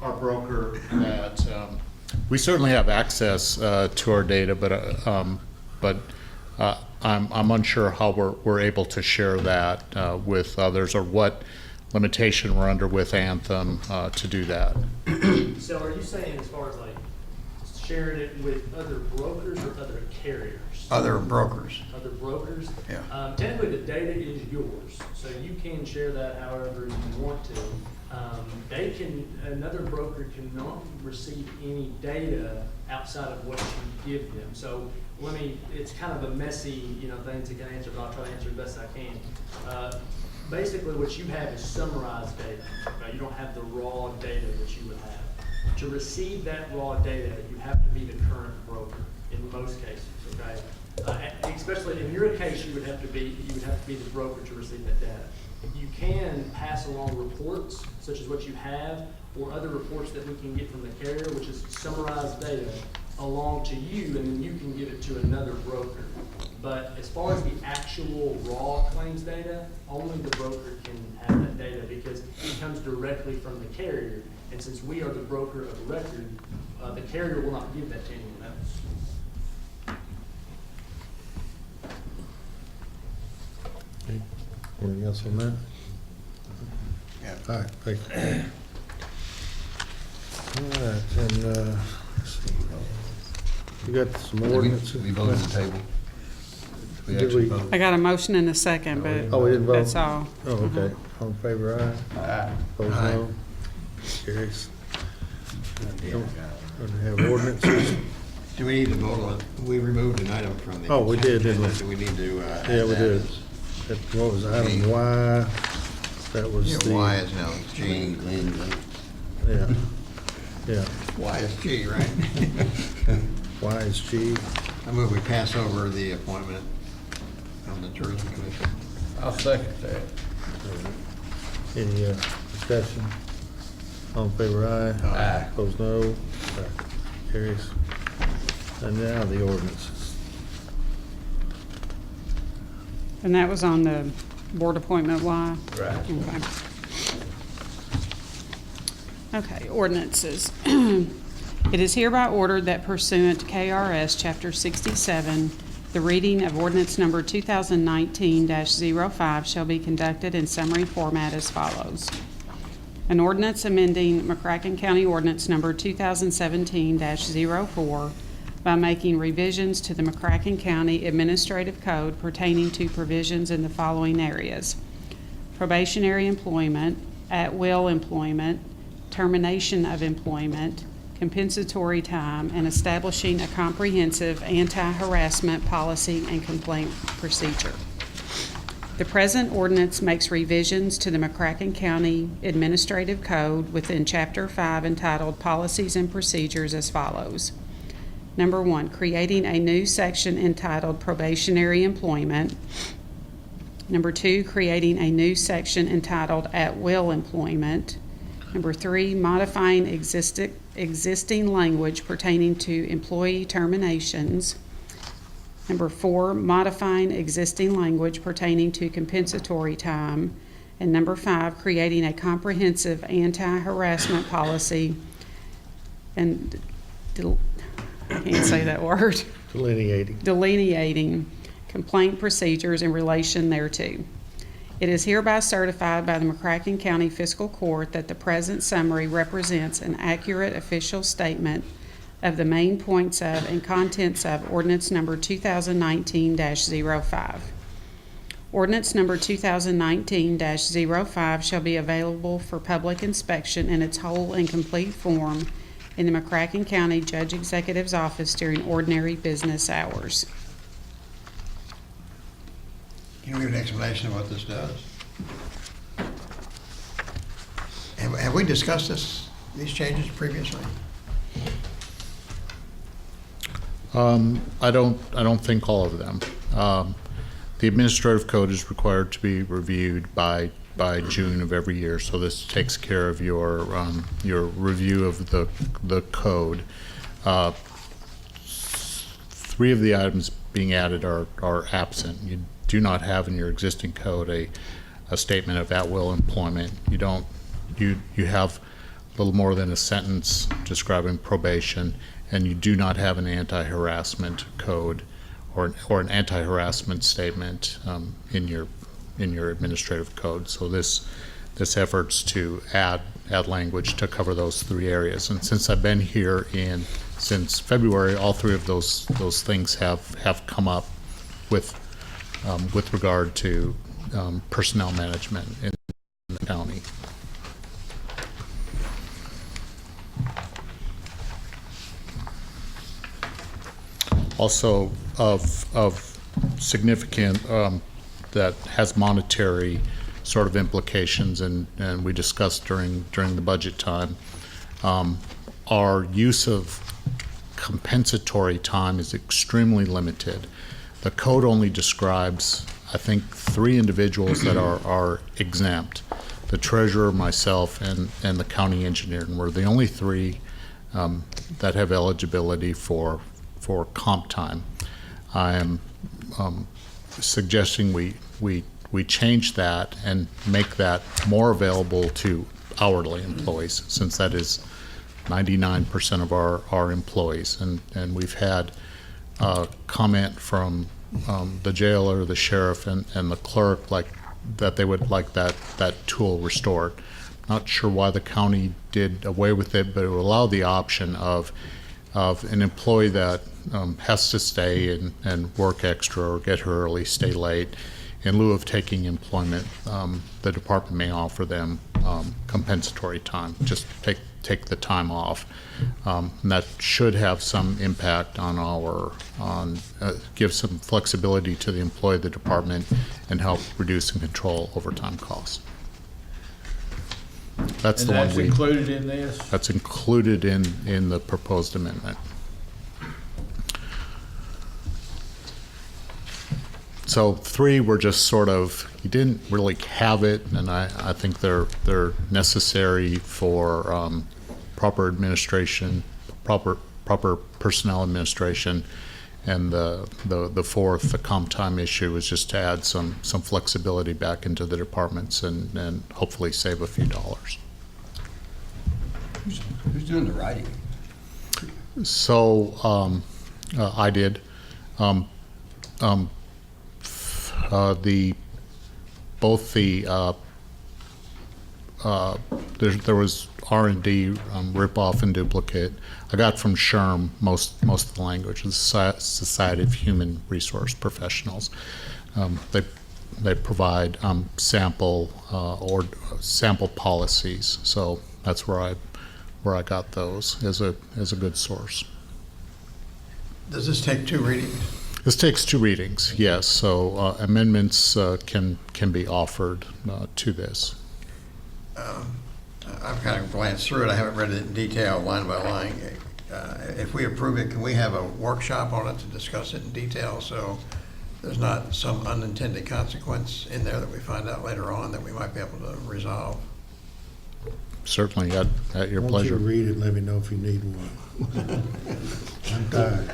Our broker that, we certainly have access to our data, but I'm unsure how we're able to share that with others, or what limitation we're under with Anthem to do that. So are you saying as far as like sharing it with other brokers or other carriers? Other brokers. Other brokers? Yeah. Technically, the data is yours, so you can share that however you want to. Another broker cannot receive any data outside of what you give them. So it's kind of a messy, thing to answer, but I'll try to answer the best I can. Basically, what you have is summarized data. Right? You don't have the raw data that you would have. To receive that raw data, you have to be the current broker in most cases. Okay, especially in your case, you would have to be the broker to receive that data. You can pass along reports, such as what you have, or other reports that we can get from the carrier, which is summarized data, along to you, and then you can give it to another broker. But as far as the actual raw claims data, only the broker can have that data, because it comes directly from the carrier. And since we are the broker of record, the carrier will not give that to anyone else. Anything else on that? Yeah. All right, thank you. All right, and, let's see. We got some ordinances. We voted the table. We Did actually we- voted. I got a motion and a second, but Oh, we didn't vote? that's all. Oh, okay. All in favor, aye? Aye. Opposed, Aye. no? Carries. Don't have ordinances. Do we need to vote on, we removed an item from the. Oh, we did, didn't we? Do we need to? Add Yeah, we that did. as- That- What was item Y? That was Yeah, the. Y is now G. Yeah, yeah. Y is G, right? Y is G. I move we pass over the appointment on the Tourism Commission. I'll second that. Any discussion? All in favor, aye? Aye. Opposed, no? Carries. And now the ordinances. And that was on the board appointment Y? Right. Okay. Okay, ordinances. It is hereby ordered that pursuant to KRS Chapter 67, the reading of ordinance number 2019-05 shall be conducted in summary format as follows. An ordinance amending McCracken County Ordinance number 2017-04 by making revisions to the McCracken County Administrative Code pertaining to provisions in the following areas: probationary employment, at-will employment, termination of employment, compensatory time, and establishing a comprehensive anti-harassment policy and complaint procedure. The present ordinance makes revisions to the McCracken County Administrative Code within Chapter 5 entitled Policies and Procedures as follows. Number 1, creating a new section entitled Probationary Employment. Number 2, creating a new section entitled At-Will Employment. Number 3, modifying existing language pertaining to employee terminations. Number 4, modifying existing language pertaining to compensatory time. And number 5, creating a comprehensive anti-harassment policy and I can't say that word. Delineating complaint procedures in relation thereto. It is hereby certified by the McCracken County Fiscal Court that the present summary represents an accurate official statement of the main points of and contents of ordinance number 2019-05. Ordinance number 2019-05 shall be available for public inspection in its whole and complete form in the McCracken County Judge Executive's office during ordinary business hours. Can we give an explanation of what this does? Have we discussed these changes previously? I don't think all of them. The administrative code is required to be reviewed by June of every year, so this takes care of your review of the code. 3 of the items being added are absent. You do not have in your existing code a statement of at-will employment. You have a little more than a sentence describing probation, and you do not have an anti-harassment code or an anti-harassment statement in your administrative code. So this efforts to add language to cover those 3 areas. And since I've been here since February, all 3 of those things have come up with regard to personnel management in the county. Also of significant that has monetary sort of implications, and we discussed during the budget time. Our use of compensatory time is extremely limited. The code only describes, I think, 3 individuals that are exempt: the treasurer, myself, and the county engineer. And we're the only 3 that have eligibility for comp time. I am suggesting we change that and make that more available to hourly employees, since that is 99% of our employees. And we've had comment from the jailer, the sheriff, and the clerk that they would like that tool restored. Not sure why the county did away with it, but it would allow the option of an employee that has to stay and work extra or get here early, stay late. In lieu of taking employment, the department may offer them compensatory time, just take the time off. And that should have some impact give some flexibility to the employee of the department and help reduce and control overtime costs. That's the one that's included in this? That's included in the proposed amendment. So 3 were just sort of, you didn't really have it, and I think they're necessary for proper administration, proper personnel administration. And the 4th, the comp time issue, is just to add some flexibility back into the departments and hopefully save a few dollars. Who's doing the writing? So I did. There was R&D, rip-off and duplicate. I got from SHRM most of the language, the Society of Human Resource Professionals. They provide sample policies, so that's where I got those as a good source. Does this take 2 readings? This takes 2 readings, yes. So amendments can be offered to this. I've kind of glanced through it. I haven't read it in detail, line by line. If we approve it, can we have a workshop on it to discuss it in detail, so there's not some unintended consequence in there that we find out later on that we might be able to resolve? Certainly, at your pleasure. Why don't you read it and let me know if you need one? I'm tired.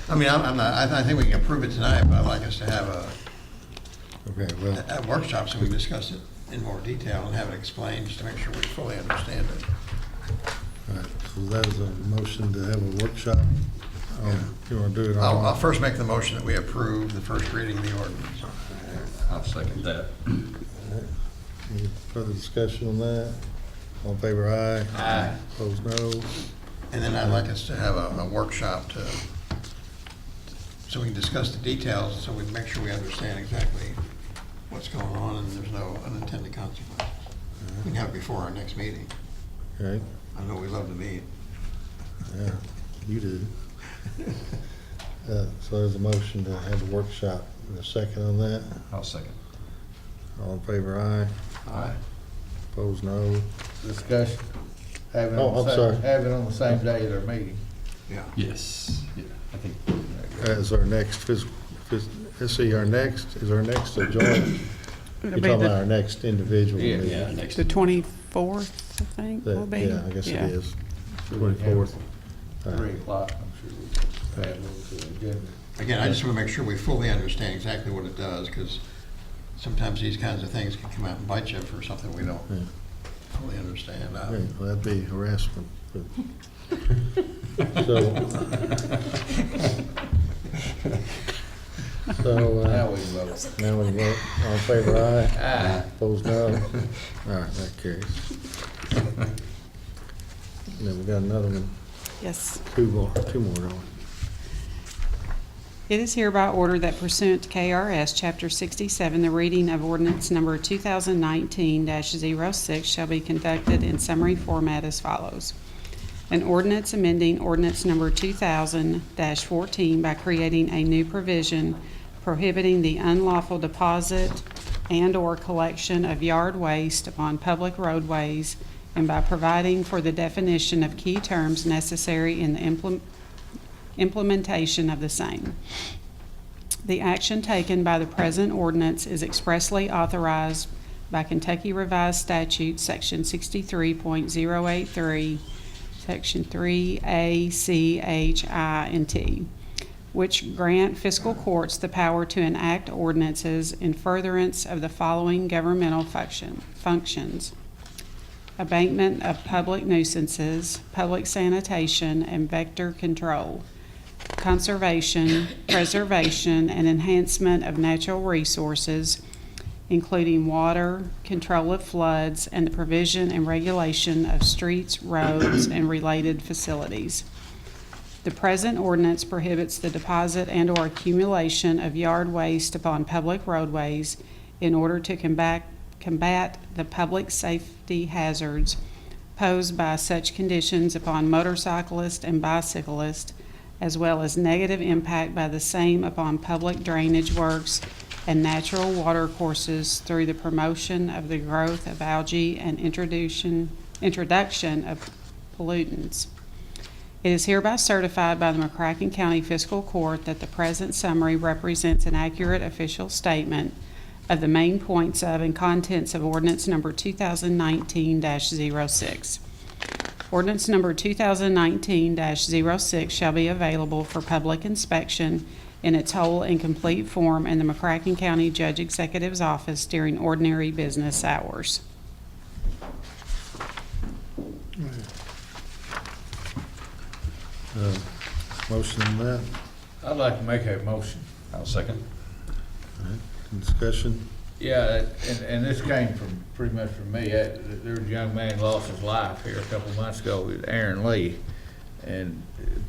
I mean, I think we can approve it tonight, but I'd like us to have a workshop so we can discuss it in more detail and have it explained, just to make sure we fully understand it. All right, so that is a motion to have a workshop. You want to do it all? I'll first make the motion that we approve the first reading of the ordinance. I'll second that. Any further discussion on that? All in favor, aye. Aye. Opposed, no. And then I'd like us to have a workshop so we can discuss the details, so we make sure we understand exactly what's going on and there's no unintended consequences. We can have it before our next meeting. Okay. I know we love to meet. Yeah, you do. So there's a motion to have a workshop. And a second on that? I'll second. All in favor, aye. Aye. Opposed, no. Discussion. Have it Oh, on the I'm same- sorry. Have it on the same day of their meeting. Yeah. Yes. Yeah, I think. As our next let's see, our next a joint? You're talking about our next individual Yeah. meeting. Yeah, next. The 24th, I think, will be. Yeah, I guess it Yeah. is. 24th. 3 o'clock, I'm sure we can add it to the agenda. Again, I just want to make sure we fully understand exactly what it does, because sometimes these kinds of things can come out and bite you for something we don't fully understand. Yeah, well, that'd be harassment. So, Now we vote. now we vote. All in favor, aye. Aye. Opposed, no. All right, that carries. And then we got another one, Yes. two more going. It is hereby ordered that pursuant to KRS Chapter 67, the reading of ordinance number 2019-06 shall be conducted in summary format as follows. An ordinance amending ordinance number 2000-14 by creating a new provision prohibiting the unlawful deposit and/or collection of yard waste upon public roadways and by providing for the definition of key terms necessary in the implementation of the same. The action taken by the present ordinance is expressly authorized by Kentucky Revised Statute, Section 63.083, Section 3A, C, H, I, and T, which grant fiscal courts the power to enact ordinances in furtherance of the following governmental functions: abatement of public nuisances, public sanitation, and vector control, conservation, preservation, and enhancement of natural resources, including water, control of floods, and the provision and regulation of streets, roads, and related facilities. The present ordinance prohibits the deposit and/or accumulation of yard waste upon public roadways in order to combat the public safety hazards posed by such conditions upon motorcyclists and bicyclists, as well as negative impact by the same upon public drainage works and natural water courses through the promotion of the growth of algae and introduction of pollutants. It is hereby certified by the McCracken County Fiscal Court that the present summary represents an accurate official statement of the main points of and contents of ordinance number 2019-06. Ordinance number 2019-06 shall be available for public inspection in its whole and complete form in the McCracken County Judge Executive's office during ordinary business hours. Motion on that? I'd like to make a motion. I'll second. All right, discussion? Yeah, and this came from, pretty much from me. There was a young man lost his life here a couple of months ago with Aaron Lee. And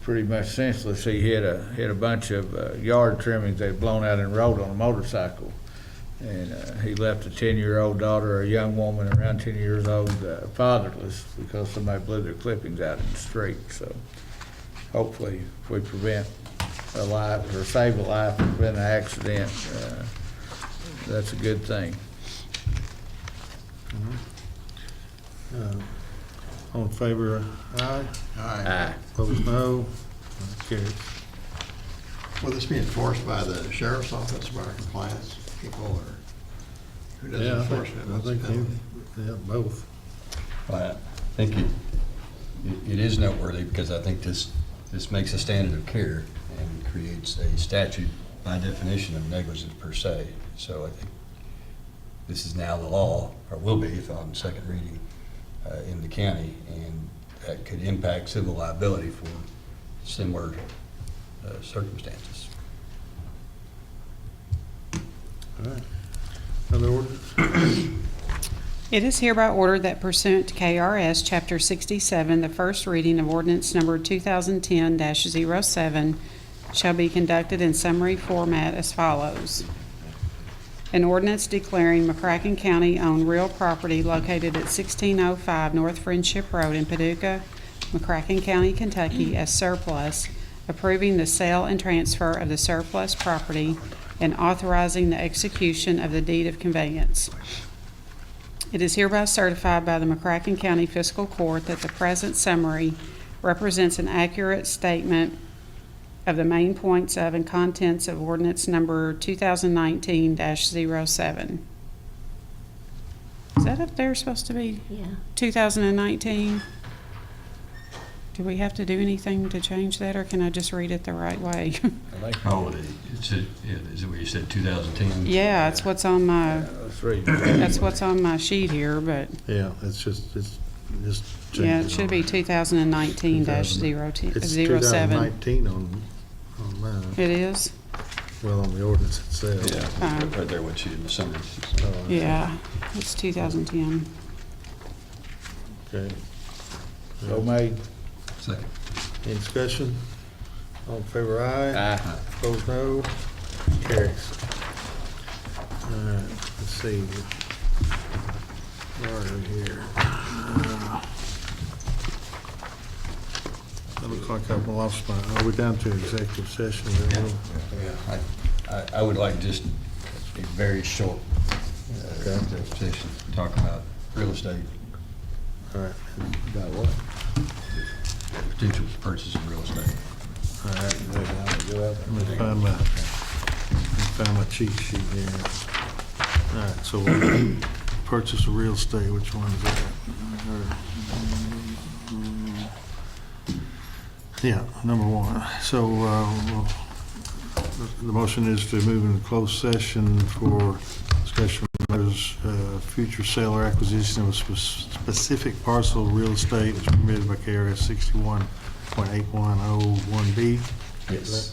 pretty much senseless, he hit a bunch of yard trimmings they'd blown out in the road on a motorcycle. And he left a 10-year-old daughter, a young woman around 10 years old, fatherless because somebody blew their clippings out in the street. So hopefully if we prevent a life or save a life and prevent an accident, that's a good thing. All in favor, aye? Aye. Opposed, no. Carries. Will this be enforced by the sheriff's office, by our compliance people, or who does Yeah, enforcement? I What's the think penalty? both. Well, I think it is noteworthy because I think this makes a standard of care and creates a statute by definition of negligence per se. So I think this is now the law, or will be if on second reading in the county, and that could impact civil liability for similar circumstances. All right. Other ordinance? It is hereby ordered that pursuant to KRS Chapter 67, the first reading of ordinance number 2010-07 shall be conducted in summary format as follows. An ordinance declaring McCracken County owned real property located at 1605 North Friendship Road in Paducah, McCracken County, Kentucky as surplus, approving the sale and transfer of the surplus property and authorizing the execution of the deed of conveyance. It is hereby certified by the McCracken County Fiscal Court that the present summary represents an accurate statement of the main points of and contents of ordinance number 2019-07. Is that up there supposed to be? Yeah. 2019? Do we have to do anything to change that, or can I just read it the right way? Oh, is it what you said, 2010? Yeah, it's what's on my, that's what's on my sheet here, but, Yeah, it's just yeah, it should be 2019-07. It's 2019 on mine. It is? Well, on the ordinance itself. Yeah, right there, what you in the summary. Yeah, it's 2010. Okay. So made. Second. Any discussion? All in favor, aye. Aye. Opposed, no. Carries. All right, let's see. Where are we here? That looks like I've lost my, are we down to executive session? Yeah, I would like just a very short executive session, to talk about real estate, All right. About what? potential purchase of real estate. All right. Let me find my cheat sheet here. All right, so purchase of real estate, which one is that? Yeah, number one. So the motion is to move into closed session for discussion of matters, future sale or acquisition of a specific parcel of real estate as permitted by KRS 61.8101B. Yes.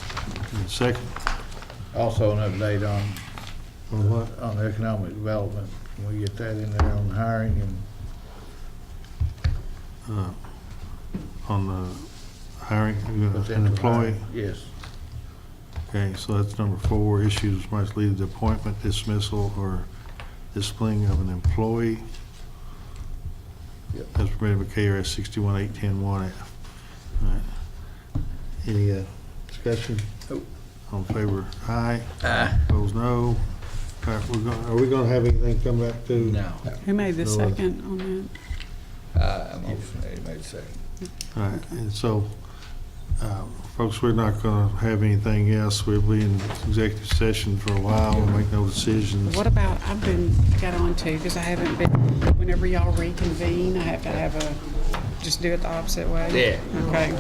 Second. Also an update on what? on economic development. Can we get that in there on hiring and On the hiring, an employee? Yes. Okay, so that's number 4, issues must lead to appointment, dismissal, or disciplining of an employee. Yep. As permitted by KRS 61.810-1F. All right. Any discussion? Nope. All in favor, aye. Aye. Opposed, no. All right, are we gonna have anything come back to? No. Who made the No. second on Motion made second. All right, and so, folks, we're not gonna have anything else. We'll be in executive session for a while and make no decisions. that? What about, I've got on to, because I haven't been, whenever y'all reconvene, I have to have just do it the opposite way? Yeah. Okay.